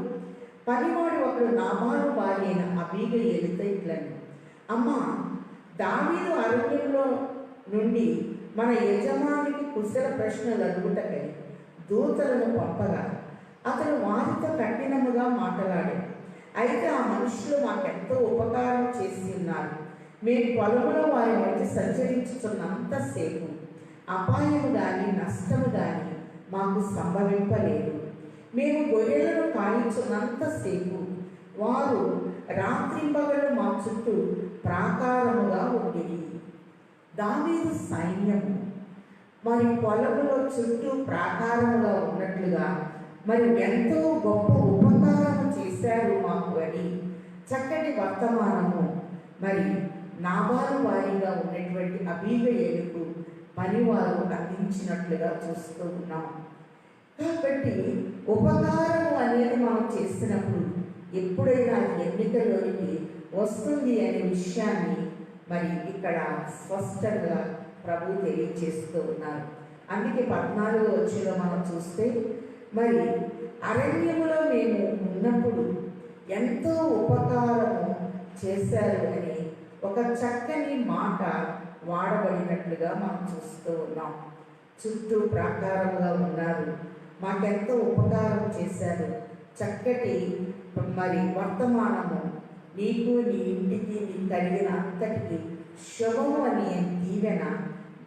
పనివాడు ఒకడు నాబాలు భార్య అయిన అబీగయీలుతో ఇట్లని, అమ్మా, దావీదు అరణ్యంలో నుండి మన యజమానికి కుశల ప్రశ్నలు అడుగుటకై దూతలను పంపగా అతను వారితో కఠినముగా మాట్లాడాడు. అయితే ఆ మనుషులు మాకెంతో ఉపకారం చేసి ఉన్నారు. మేము పొలంలో వారి మధ్య సంచరించుతున్నంతసేపు అపాయము కానీ నష్టము కానీ మాకు సంభవింపలేదు. మేము గొర్రెలను కాయించున్నంతసేపు వారు రాత్రింబగళ్ళు మా చుట్టూ ప్రాకారముగా ఉండేది. దావీదు సైన్యము మరి పొలములో చుట్టూ ప్రాకారముగా ఉన్నట్లుగా మరి ఎంతో గొప్ప ఉపకారం చేశారు మాకు అని చక్కటి వర్తమానము మరి నాబాలు వారిగా ఉన్నటువంటి అబీగయేలుకు పనివారు అందించినట్లుగా చూస్తూ ఉన్నాం. కాబట్టి ఉపకారము అనేది మనం చేసినప్పుడు ఎప్పుడైనా ఎన్నికలోనికి వస్తుంది అనే విషయాన్ని మరి ఇక్కడ స్పష్టంగా ప్రభు తెలియచేస్తూ ఉన్నారు. అందుకే 14వ వచనంలో మనం చూస్తే మరి అరణ్యములో మేము ఉన్నప్పుడు ఎంతో ఉపకారము చేశారు అని ఒక చక్కని మాట వాడబడినట్లుగా మనం చూస్తూ ఉన్నాం. చుట్టూ ప్రాకారముగా ఉన్నారు, మాకెంతో ఉపకారం చేశారు. చక్కటి మరి వర్తమానము నీకు నీ ఇంటికి నీ కలిగిన అంతటికి శుభము అని దీవెన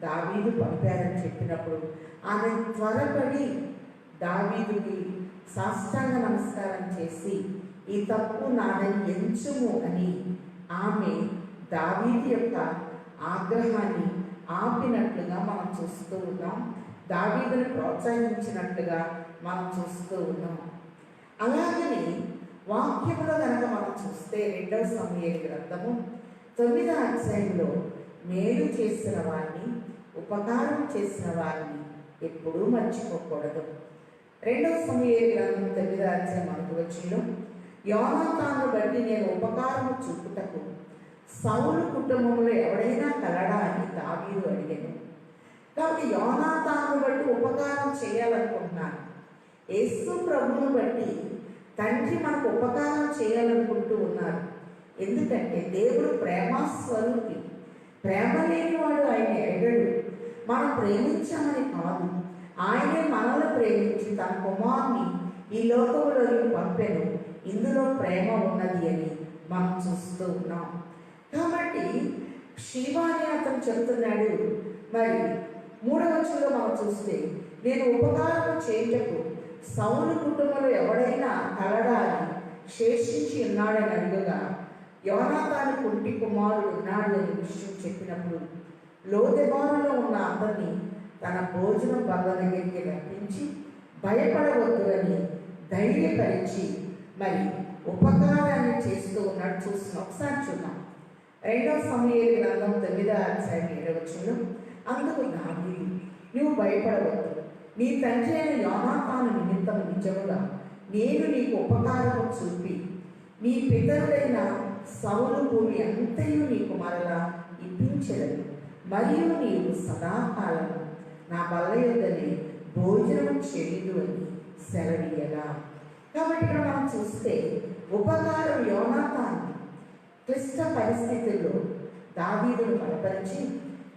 దావీదు పంపారని చెప్పినప్పుడు ఆమె త్వరపడి దావీదుకి సాష్టాంగ నమస్కారం చేసి ఈ తప్పు నాదని ఎంచుము అని ఆమె దావీదు యొక్క ఆగ్రహాన్ని ఆపినట్లుగా మనం చూస్తూ ఉన్నాం. దావీదుని ప్రోత్సహించినట్లుగా మనం చూస్తూ ఉన్నాం. అలాగని వాక్యంలో కనుక మనం చూస్తే 2వ సమూయేలు గ్రంథము 9వ అధ్యాయంలో మేలు చేసిన వారిని, ఉపకారం చేసిన వారిని ఎప్పుడూ మర్చిపోకూడదు. 2వ సమూయేలు గ్రంథం 9వ అధ్యాయం 1వ వచనంలో యోనాతాను బట్టి నేను ఉపకారము చూపుటకు సౌలు కుటుంబంలో ఎవడైనా కలడా అని దావీదు అడిగాను. కాబట్టి యోనాతాను బట్టి ఉపకారం చేయాలనుకుంటున్నాను. యేసు ప్రభువును బట్టి తండ్రి మనకు ఉపకారం చేయాలనుకుంటూ ఉన్నారు. ఎందుకంటే దేవుడు ప్రేమస్వరూపి. ప్రేమ లేనివాడు ఆయన ఎరగడు. మనం ప్రేమించామని కాదు, ఆయనే మనల్ని ప్రేమించి తన కుమారుని ఈ లోకంలోకి పంపెను. ఇందులో ప్రేమ ఉన్నది అని మనం చూస్తూ ఉన్నాం. కాబట్టి శివాని అతను చెప్తున్నాడు. మరి 3వ వచనంలో మనం చూస్తే నేను ఉపకారం చేయటకు సౌలు కుటుంబంలో ఎవడైనా కలడా అని శేషించి ఉన్నాడని అడుగగా యోనాతాను కుంటి కుమారుడు ఉన్నాడు అని విషయం చెప్పినప్పుడు లోదెబారులో ఉన్న అందరినీ తన భోజనం బల్ల దగ్గరికి రప్పించి భయపడవద్దు అని ధైర్యపరిచి మరి ఉపకారాన్ని చేస్తూ ఉన్నాడు. చూస్తున్నాం. ఒకసారి చూద్దాం. 2వ సమూయేలు గ్రంథం 9వ అధ్యాయం 7వ వచనం అందుకు దావీదు నువ్వు భయపడవద్దు, నీ తండ్రి అయిన యోనాతాను నిమిత్తము నిజముగా నేను నీకు ఉపకారము చూపి నీ పితరుడైన సౌలు భూమి అంతయు నీకు మరలా ఇప్పించెదను. మరియు నీవు సదాకాలము నా బల్ల యొద్దనే భోజనం చేయదు అని సెలవీయగా. కాబట్టి ఇక్కడ మనం చూస్తే ఉపకారం యోనాతాను క్లిష్ట పరిస్థితుల్లో దావీదును బలపరిచి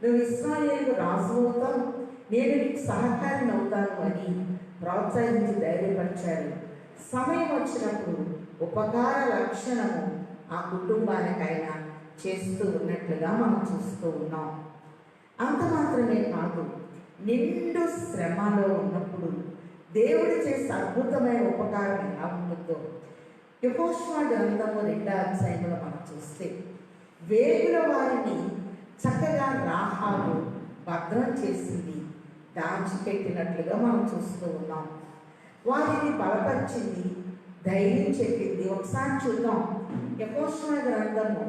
నువ్వు ఇశ్రాయేలుకు రాజు అవుతావు, నేను నీకు సహకారిని అవుతాను అని ప్రోత్సహించి ధైర్యపరిచారు. సమయం వచ్చినప్పుడు ఉపకార లక్షణము ఆ కుటుంబానికైనా చేస్తూ ఉన్నట్లుగా మనం చూస్తూ ఉన్నాం. అంత మాత్రమే కాదు, నిండు శ్రమలో ఉన్నప్పుడు దేవుడు చేసే అద్భుతమైన ఉపకారం ఎలా ఉంటుందో యెహోషువ గ్రంథము 2వ అధ్యాయంలో మనం చూస్తే వేగుల వారిని చక్కగా రాహాబు భద్రం చేసింది, దాచిపెట్టినట్లుగా మనం చూస్తూ ఉన్నాం. వారిని బలపరిచింది, ధైర్యం చెప్పింది. ఒకసారి చూద్దాం. యెహోషువ గ్రంథము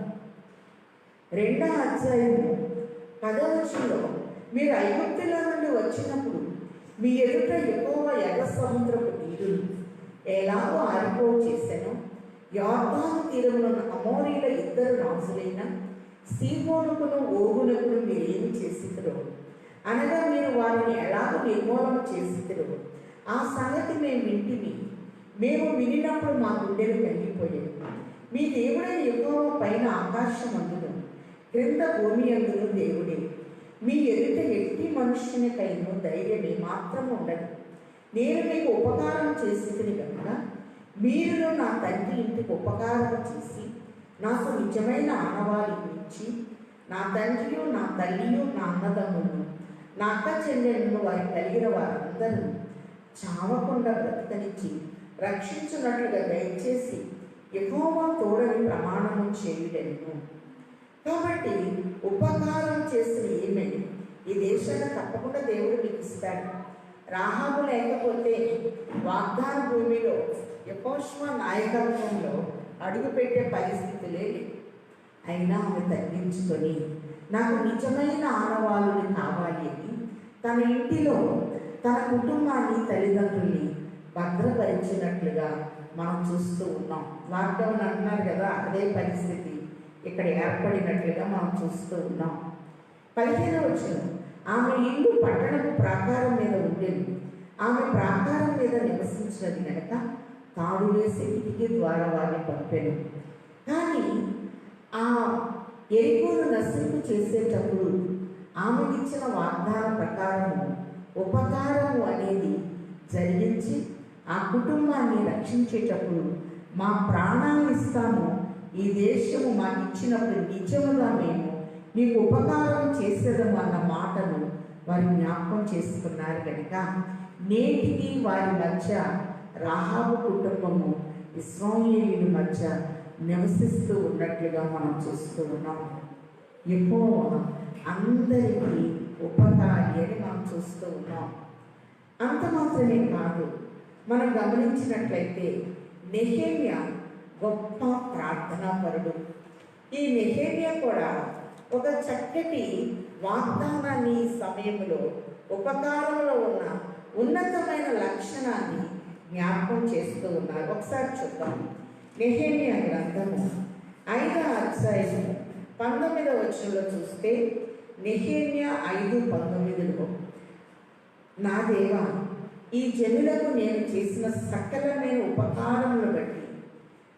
2వ అధ్యాయము 10వ వచనంలో మీరు ఐగుప్తులో నుండి వచ్చినప్పుడు మీ ఎదుట యెహోవా ఎర్ర సముద్రపు నీరు ఎలాగో ఆరిపోవు చేశాను. యొర్దాను తీరమున అమోరీల 2 రాజులైన సీహోనుకును ఓగునకును మీరేమి చేసిద్దరో అనగా మీరు వారిని ఎలాగో నిర్మూలన చేసిద్దరో ఆ సంగతి మేము వింటిమి. మేము వినినప్పుడు మా గుండెలు కంగిపోయాయి. మీ దేవుడైన యెహోవా పైన ఆకాశం అందును క్రింద భూమి అందును దేవుడే. మీ ఎదుట ఎట్టి మనుష్యునికైనా ధైర్యం ఏమాత్రం ఉండదు. నేను మీకు ఉపకారం చేసింది కనుక మీరు నా తండ్రి ఇంటికి ఉపకారం చేసి నాకు నిజమైన ఆనవాళ్ళు ఇచ్చి నా తండ్రియు నా తల్లియు నా అన్నదమ్ములు నా అక్క చెల్లెళ్ళు వారి కలిగిన వారందరూ చావకుండా బ్రతకనిచ్చి రక్షించున్నట్లుగా దయచేసి యెహోవా తోడని ప్రమాణము చేయుడెను. కాబట్టి ఉపకారం చేసిన ఈమె ఈ దేశాన్ని తప్పకుండా దేవుడు మీకు ఇస్తాడు. రాహాబు లేకపోతే వాగ్దాన భూమిలో యెహోషువ నాయకత్వంలో అడుగుపెట్టే పరిస్థితులే లేవు. అయినా ఆమె తగ్గించుకొని నాకు నిజమైన ఆనవాళ్ళని కావాలి అని తన ఇంటిలో తన కుటుంబాన్ని, తల్లిదండ్రుల్ని భద్రపరిచినట్లుగా మనం చూస్తూ ఉన్నాం. లాక్డౌన్ అంటున్నారు కదా, అదే పరిస్థితి ఇక్కడ ఏర్పడినట్లుగా మనం చూస్తూ ఉన్నాం. 15వ వచనం, ఆమె ఇల్లు పట్టణపు ప్రాకారం మీద ఉండేది. ఆమె ప్రాకారం మీద నివసించినది కనుక తాడు వేసి కిటికీ ద్వారా వారిని పంపెను. కానీ ఆ ఎరికోను నశింపు చేసేటప్పుడు ఆమెకిచ్చిన వాగ్దానం ప్రకారము ఉపకారము అనేది జరిగించి ఆ కుటుంబాన్ని రక్షించేటప్పుడు మా ప్రాణాలు ఇస్తాము, ఈ దేశము మాకు ఇచ్చినప్పుడు నిజముగా మేము నీకు ఉపకారం చేసేదము అన్న మాటను వారి జ్ఞాపకం చేసుకున్నారు కనుక నేటికి వారి మధ్య రాహాబు కుటుంబము ఇశ్రాయేలీయుల మధ్య నివసిస్తూ ఉన్నట్లుగా మనం చూస్తూ ఉన్నాం. యెహోవా అందరికీ ఉపకారి అని మనం చూస్తూ ఉన్నాం. అంత మాత్రమే కాదు, మనం గమనించినట్లయితే నెహెమ్యా గొప్ప ప్రార్థనాపరుడు. ఈ నెహెమ్యా కూడా ఒక చక్కటి వాగ్దానాన్ని సమయంలో ఉపకారంలో ఉన్న ఉన్నతమైన లక్షణాన్ని జ్ఞాపకం చేస్తూ ఉన్నారు. ఒకసారి చూద్దాం. నెహెమ్యా గ్రంథము 5వ అధ్యాయము 19వ వచనంలో చూస్తే నెహెమ్యా 5:19లో, నా దేవా, ఈ జనులకు నేను చేసిన సకలమైన ఉపకారములు బట్టి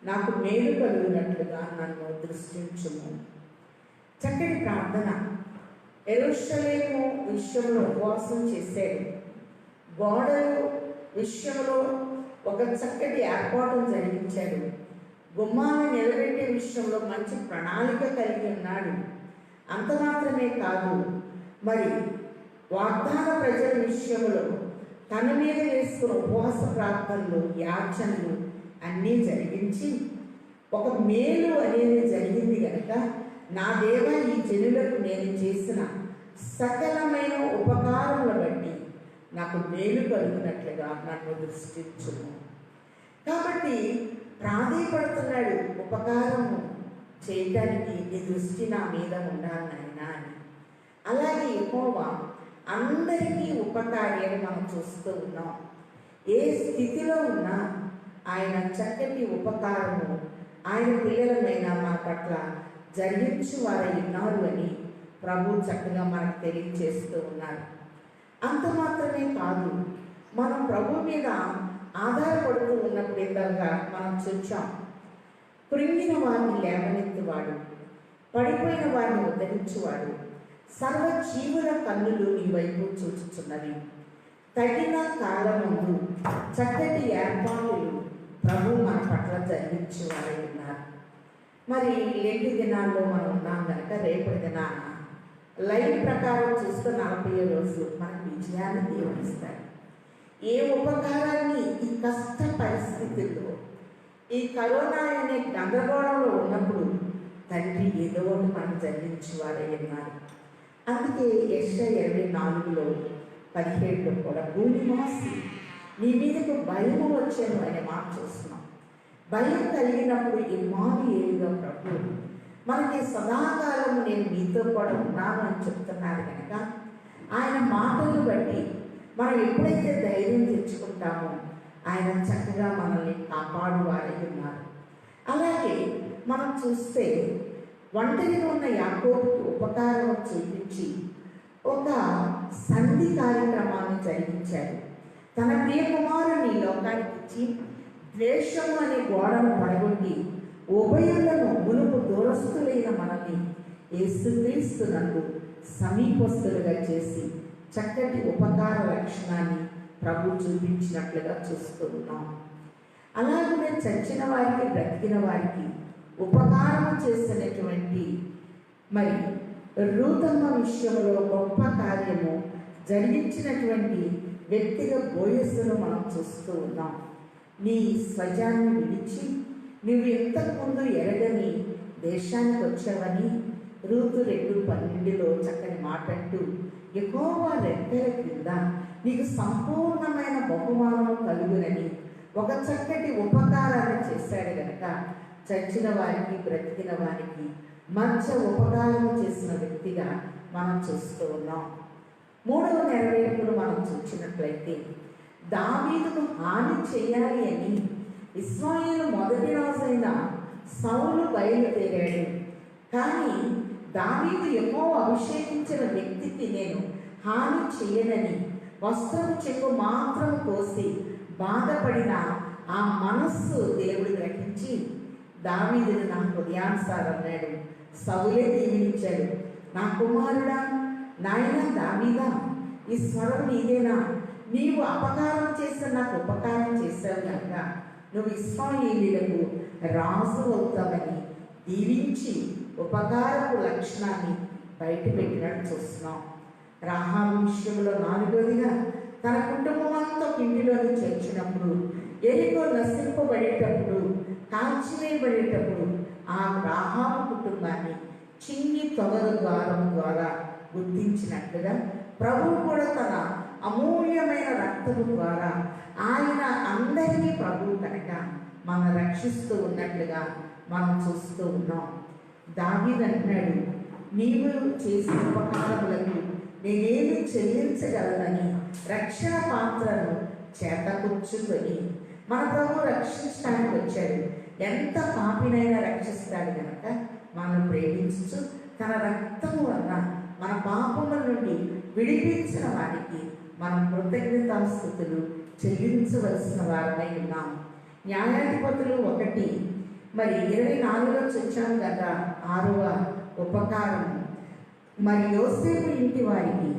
నాకు మేలు కలుగునట్లుగా నన్ను దృష్టించుము. చక్కటి ప్రార్థన. యెరూషలేము విషయంలో ఉపవాసం చేశాడు. గోడలు విషయంలో ఒక చక్కటి ఏర్పాటును జరిగించాడు. గుమ్మాన్ని నిలబెట్టే విషయంలో మంచి ప్రణాళిక కలిగి ఉన్నాడు. అంత మాత్రమే కాదు, మరి వాగ్దాన ప్రజల విషయంలో తన మీద వేసుకున్న ఉపవాస ప్రార్థనలు, యాచనలు అన్నీ జరిగించి ఒక మేలు అనేది జరిగింది కనుక నా దేవ, ఈ జనులకు నేను చేసిన సకలమైన ఉపకారముల బట్టి నాకు మేలు కలుగునట్లుగా నన్ను దృష్టించుము. కాబట్టి ప్రాధేయపడుతున్నాడు, ఉపకారము చేయటానికి నీ దృష్టి నా మీద ఉండాలి నాయనా అని. అలాగే యెహోవా అందరికీ ఉపకారి అని మనం చూస్తూ ఉన్నాం. ఏ స్థితిలో ఉన్నా ఆయన చక్కటి ఉపకారము ఆయన పిల్లలమైన మన పట్ల జరిగించు వారై ఉన్నారు అని ప్రభు చక్కగా మనకు తెలియజేస్తూ ఉన్నారు. అంత మాత్రమే కాదు, మనం ప్రభు మీద ఆధారపడుతూ ఉన్నప్పుడు ఇందాక మనం చూచాం, కృంగిన వారిని లేవనెత్తువాడు, పడిపోయిన వారిని ఉద్ధరించువాడు, సర్వ జీవుల కన్నులు నీ వైపు చూచుచున్నవి. తగిన కాలమందు చక్కటి ఏర్పాటులు ప్రభు మన పట్ల జరిగించేవారై ఉన్నారు. మరి లేటి దినాల్లో మనం ఉన్నాం కనుక రేపటి దినాన లైవ్ ప్రకారం చూస్తే 40వ రోజు మనకు విజయాన్ని దేవుడిస్తాడు. ఏ ఉపకారాన్ని ఈ కష్ట పరిస్థితుల్లో, ఈ కరోనా అనే గందరగోళంలో ఉన్నప్పుడు తండ్రి ఏదో ఒకటి మనకు జరిగించేవారై ఉన్నారు. అందుకే యెషయా 24లో 17లో కూడా భూనివాసి నీ మీదకు భయము వచ్చాను అనే మాట చూస్తున్నాం. భయం కలిగినప్పుడు ఇమ్మానుయేలుగా ప్రభు మనకి సదాకాలం నేను మీతో కూడా ఉన్నాను అని చెప్తున్నారు కనుక ఆయన మాటలను బట్టి మనం ఎప్పుడైతే ధైర్యం తెచ్చుకుంటామో ఆయన చక్కగా మనల్ని కాపాడువారై ఉన్నారు. అలాగే మనం చూస్తే ఒంటరిగా ఉన్న యాకోబుకు ఉపకారం చూపించి ఒక సంధి కార్యక్రమాన్ని జరిగించారు. తన ప్రియ కుమారుని లోకానికి ఇచ్చి ద్వేషము అనే గోడను పడగొట్టి ఉభయులను మునుపు దూరస్తులైన మనల్ని యేసుక్రీస్తునందు సమీపస్తులుగా చేసి చక్కటి ఉపకార లక్షణాన్ని ప్రభు చూపించినట్లుగా చూస్తూ ఉన్నాం. అలాగే చచ్చిన వారికి, బ్రతికిన వారికి ఉపకారం చేసినటువంటి మరి రూతమ్మ విషయంలో గొప్ప కార్యము జరిగించినటువంటి వ్యక్తిగా బోయస్సును మనం చూస్తూ ఉన్నాం. నీ స్వజాన్ని విడిచి నువ్వు ఇంతకుముందు ఎరగని దేశానికి వచ్చావని రూతు 2:12 చక్కని మాట అంటూ, యెహోవా రెక్కల క్రింద నీకు సంపూర్ణమైన బహుమానము కలుగునని ఒక చక్కటి ఉపకారాన్ని చేశాడు గనక చచ్చిన వారికి బ్రతికిన వారికి మంచి ఉపకారం చేసిన వ్యక్తిగా మనం చూస్తూ ఉన్నాం. 3వ నెరవేర్పును మనం చూసినట్లయితే, దావీదుకు హాని చేయాలి అని ఇశ్రాయేలు మొదటి రాజైన సౌలు బయలుదేరాడు. కానీ దావీదు యెహోవా అభిషేకించిన వ్యక్తికి నేను హాని చేయనని వస్త్రము చెక్కు మాత్రం కోసి బాధపడిన ఆ మనస్సు దేవుడు గ్రహించి దావీదుని నా హృదయానుసారం అన్నాడు. సౌలే దీవించాడు, నా కుమారుడా, నాయన దావీదా, ఈ స్వరం నీదేనా? నీవు అపకారం చేసిన నాకు ఉపకారం చేశావు కనుక నువ్వు ఇశ్రాయేలీయులకు రాజు అవుతావని దీవించి ఉపకారపు లక్షణాన్ని బయట పెట్టినట్టు చూస్తున్నాం. రాహాబు విషయంలో 4వదిగా తన కుటుంబం అంతా ఇంటిలోకి చేర్చినప్పుడు, ఎరికో నశింపబడేటప్పుడు, కాల్చివేయబడేటప్పుడు ఆ రాహాబు కుటుంబాన్ని చింగి తొగరు ద్వారం ద్వారా గుర్తించినట్లుగా ప్రభువు కూడా తన అమూల్యమైన రక్తము ద్వారా ఆయన అందరినీ ప్రభువు కనుక మనం రక్షిస్తూ ఉన్నట్లుగా మనం చూస్తూ ఉన్నాం. దావీదు అంటున్నాడు, నీవు చేసిన ఉపకారములకు నేనేమి చెల్లించగలనని రక్షణ పాత్రను చేతకూర్చుకొని మన ప్రభు రక్షించడానికి వచ్చాడు. ఎంత పాపినైనా రక్షిస్తాడు కనుక మనం ప్రేమించు తన రక్తము వల్ల మన పాపముల నుండి విడిపించిన వారికి మనం కృతజ్ఞతాస్తుతులు చెల్లించవలసిన వారమై ఉన్నాం. న్యాయాధిపతులు 1:24 చూచాం కదా, 6వ ఉపకారం. మరి యోసేపు ఇంటి వారికి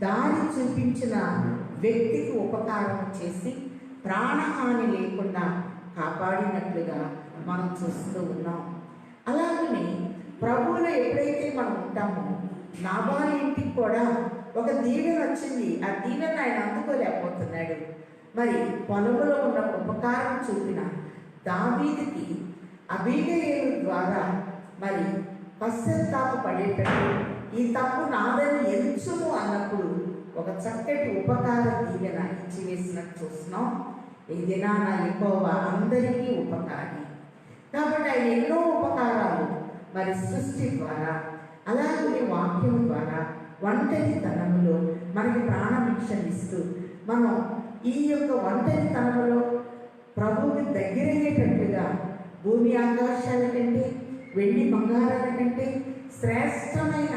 దారి చూపించిన వ్యక్తికి ఉపకారం చేసి ప్రాణహాని లేకుండా కాపాడినట్లుగా మనం చూస్తూ ఉన్నాం. అలాగనే ప్రభువులో ఎప్పుడైతే మనం ఉంటామో, నాబాలు ఇంటికి కూడా ఒక దీవెన వచ్చింది. ఆ దీవెన ఆయన అందుకోలేకపోతున్నాడు. మరి పొలంలో ఉన్న ఉపకారం చూపిన దావీదుకి అబీగయేలు ద్వారా మరి పశ్చాత్తాపపడేటట్టు ఈ తప్పు నాదని ఎంచుము అన్నప్పుడు ఒక చక్కటి ఉపకార దీవెన ఇచ్చివేసినట్టు చూస్తున్నాం. ఈ దినాన యెహోవా అందరికీ ఉపకారి కాబట్టి ఆయన ఎన్నో ఉపకారాలు మరి సృష్టి ద్వారా, అలాగే వాక్యం ద్వారా, ఒంటరితనములో మనకి ప్రాణభిక్షనిస్తూ మనం ఈ యొక్క ఒంటరితనములో ప్రభువుకి దగ్గరయ్యేటట్టుగా భూమి ఆకాశాల కంటే వెండి బంగారాల కంటే శ్రేష్టమైన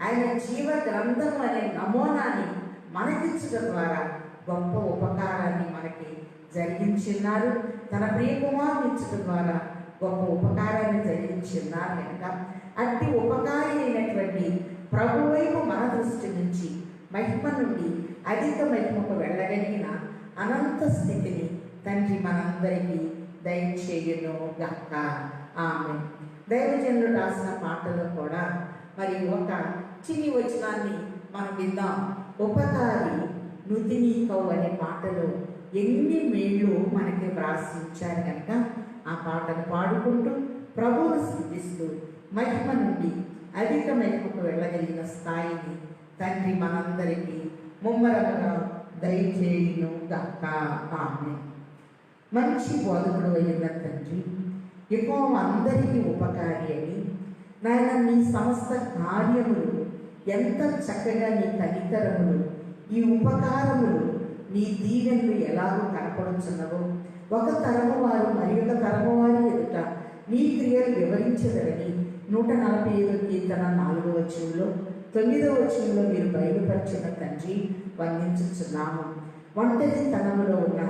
ఆయన జీవ గ్రంథం అనే నమూనాని మనకించడం ద్వారా గొప్ప ఉపకారాన్ని మనకి జరిగించున్నారు. తన ప్రియకుమారుని ఇచ్చడం ద్వారా గొప్ప ఉపకారాన్ని జరిగించున్నారు కనుక అట్టి ఉపకారి అయినటువంటి ప్రభు వైపు మన దృష్టి నుంచి మహిమ నుండి అధిక మహిమకు వెళ్ళగలిగిన అనంత స్థితిని తండ్రి మనందరికీ దయచేయును గాక. ఆమేన్. దైవజనులు రాసిన పాటలో కూడా మరి ఒక చిన్ని వచనాన్ని మనం విందాం. ఉపకారి నుతినీకవు అనే పాటలో ఎన్ని మేళ్ళు మనకి వ్రాసించారు కనుక ఆ పాటను పాడుకుంటూ ప్రభువును స్తుతిస్తూ మహిమ నుండి అధిక మహిమకు వెళ్ళగలిగిన స్థాయిని తండ్రి మనందరికీ ముమ్మరముగా దయచేయును గాక. ఆమేన్. మంచి బోధకుడు అయిన తండ్రి, యెహోవా అందరికీ ఉపకారి అని నాయన నీ సమస్త కార్యములు ఎంత చక్కగా నీ కనికరములు, ఈ ఉపకారములు, నీ దీవెనలు ఎలాగో కనపడుచున్నవో ఒక తరము వారు మరి ఒక తరము వారి ఎదుట నీ క్రియలు వివరించదరని 145 కీర్తన 4వ వచనంలో 9వ వచనంలో మీరు బయలుపరిచిన తండ్రి వందించుచున్నాము. ఒంటరితనములో ఉన్న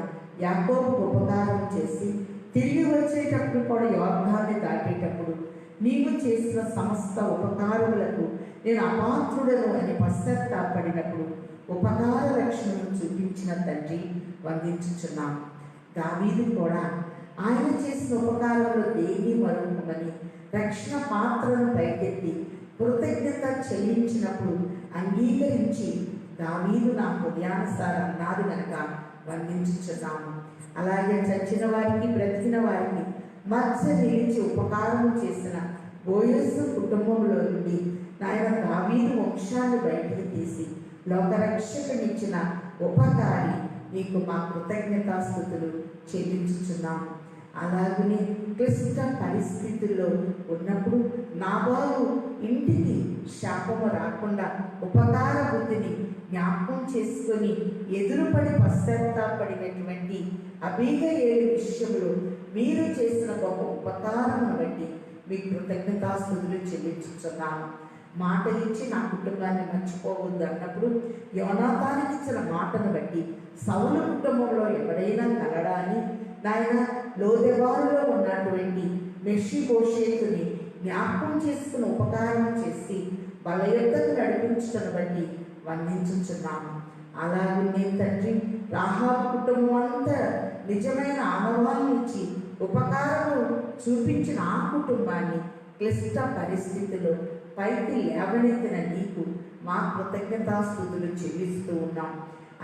యాకోబు ఉపకారం చేసి తిరిగి వచ్చేటప్పుడు కూడా యోర్దాన్ని దాటేటప్పుడు నీవు చేసిన సమస్త ఉపకారములకు నేను అపాత్రుడను అని పశ్చాత్తాపడినప్పుడు ఉపకార రక్షణను చూపించిన తండ్రి వందించుచున్నాము. దావీదు కూడా ఆయన చేసిన ఉపకారంలో దేని మరుపుమని రక్షణ పాత్రను పైకెత్తి కృతజ్ఞత చెల్లించినప్పుడు అంగీకరించి దావీదు నా హృదయానుసారం అన్నాడు గనక వందించుచున్నాము. అలాగే చచ్చిన వారికి బ్రతికిన వారికి మధ్య నిలిచి ఉపకారం చేసిన బోయస్సు కుటుంబంలో నుండి నాయన దావీదు వంశాన్ని బయటికి తీసి లోకరక్షకునిచ్చిన ఉపకారి నీకు మా కృతజ్ఞతాస్తుతులు చెల్లించుచున్నాము. అలాగనే క్లిష్ట పరిస్థితుల్లో ఉన్నప్పుడు నాబాలు ఇంటికి శాపము రాకుండా ఉపకార బుద్ధిని జ్ఞాపకం చేసుకొని ఎదురుపడి పశ్చాత్తాపడినటువంటి అబీగయేలు విషయంలో మీరు చేసిన గొప్ప ఉపకారమును బట్టి మీ కృతజ్ఞతాస్తుతులు చెల్లించుచున్నాను. మాట ఇచ్చి నా కుటుంబాన్ని మర్చిపోవద్దు అన్నప్పుడు యోనాతానికి ఇచ్చిన మాటను బట్టి సౌలు కుటుంబంలో ఎవరైనా కలడా అని నాయన లోదెబారులో ఉన్నటువంటి మెషీబోషేతుని జ్ఞాపకం చేసుకుని ఉపకారం చేసి వాళ్ళ యొద్దకు నడిపించడం బట్టి వందించుచున్నాము. అలాగే తండ్రి రాహాబు కుటుంబం అంతా నిజమైన ఆనవాళ్ళని ఇచ్చి ఉపకారము చూపించిన ఆ కుటుంబాన్ని క్లిష్ట పరిస్థితిలో పైకి లేవనెత్తిన నీకు మా కృతజ్ఞతాస్తుతులు చెల్లిస్తూ ఉన్నాం.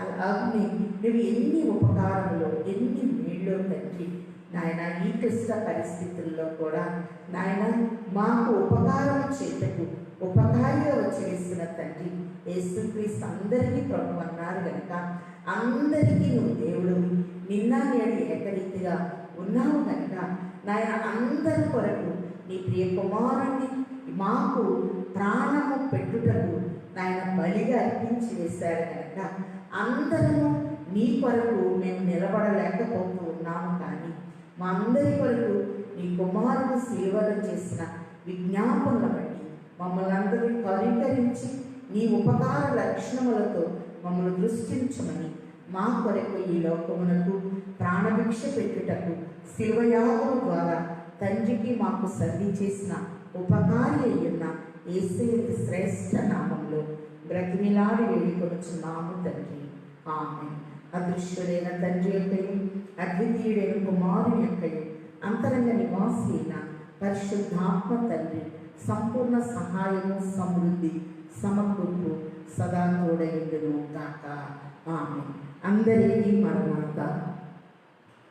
అలాగే నువ్వు ఎన్ని ఉపకారములో ఎన్ని మేళ్ళో తండ్రి నాయన ఈ క్లిష్ట పరిస్థితుల్లో కూడా నాయన మాకు ఉపకారం చేతకు ఉపకారిగా వచ్చి వేసిన తండ్రి యేసుక్రీస్తు అందరికీ ప్రభు అన్నారు కనుక అందరికీ నువ్వు దేవుడు నిన్న నేడు ఏకరీతిగా ఉన్నావు కనుక నాయన అందరి కొరకు నీ ప్రియ కుమారుణ్ణి మాకు ప్రాణము పెట్టుటకు నాయన బలిగా అర్పించి వేశాడు కనుక అందరము నీ కొరకు మేము నిలబడలేకపోతూ ఉన్నాము. కానీ మా అందరి కొరకు నీ కుమారుడు శిలువలో చేసిన విజ్ఞాపనల బట్టి మమ్మల్ని అందరినీ కనికరించి నీ ఉపకార లక్షణములతో మమ్మల్ని దృష్టించమని మా కొరకు ఈ లోకమునకు ప్రాణభిక్ష పెట్టుటకు శిలువయాగము ద్వారా తండ్రికి మాకు సంధి చేసిన ఉపకారి అయ్యున్న యేసయ్య శ్రేష్ఠ నామంలో బ్రతిమిలాడి వేడుకొనుచున్నాము తండ్రి. ఆమేన్. అదృశ్యుడైన తండ్రి యొక్కయు అద్వితీయుడైన కుమారుని యొక్కయు అంతరంగ నివాసి అయిన పరిశుద్ధాత్మ తండ్రి సంపూర్ణ సహాయము సమృద్ధి సమకూర్పు సదా తోడైండును గాక. ఆమేన్. అందరికీ మరణాత.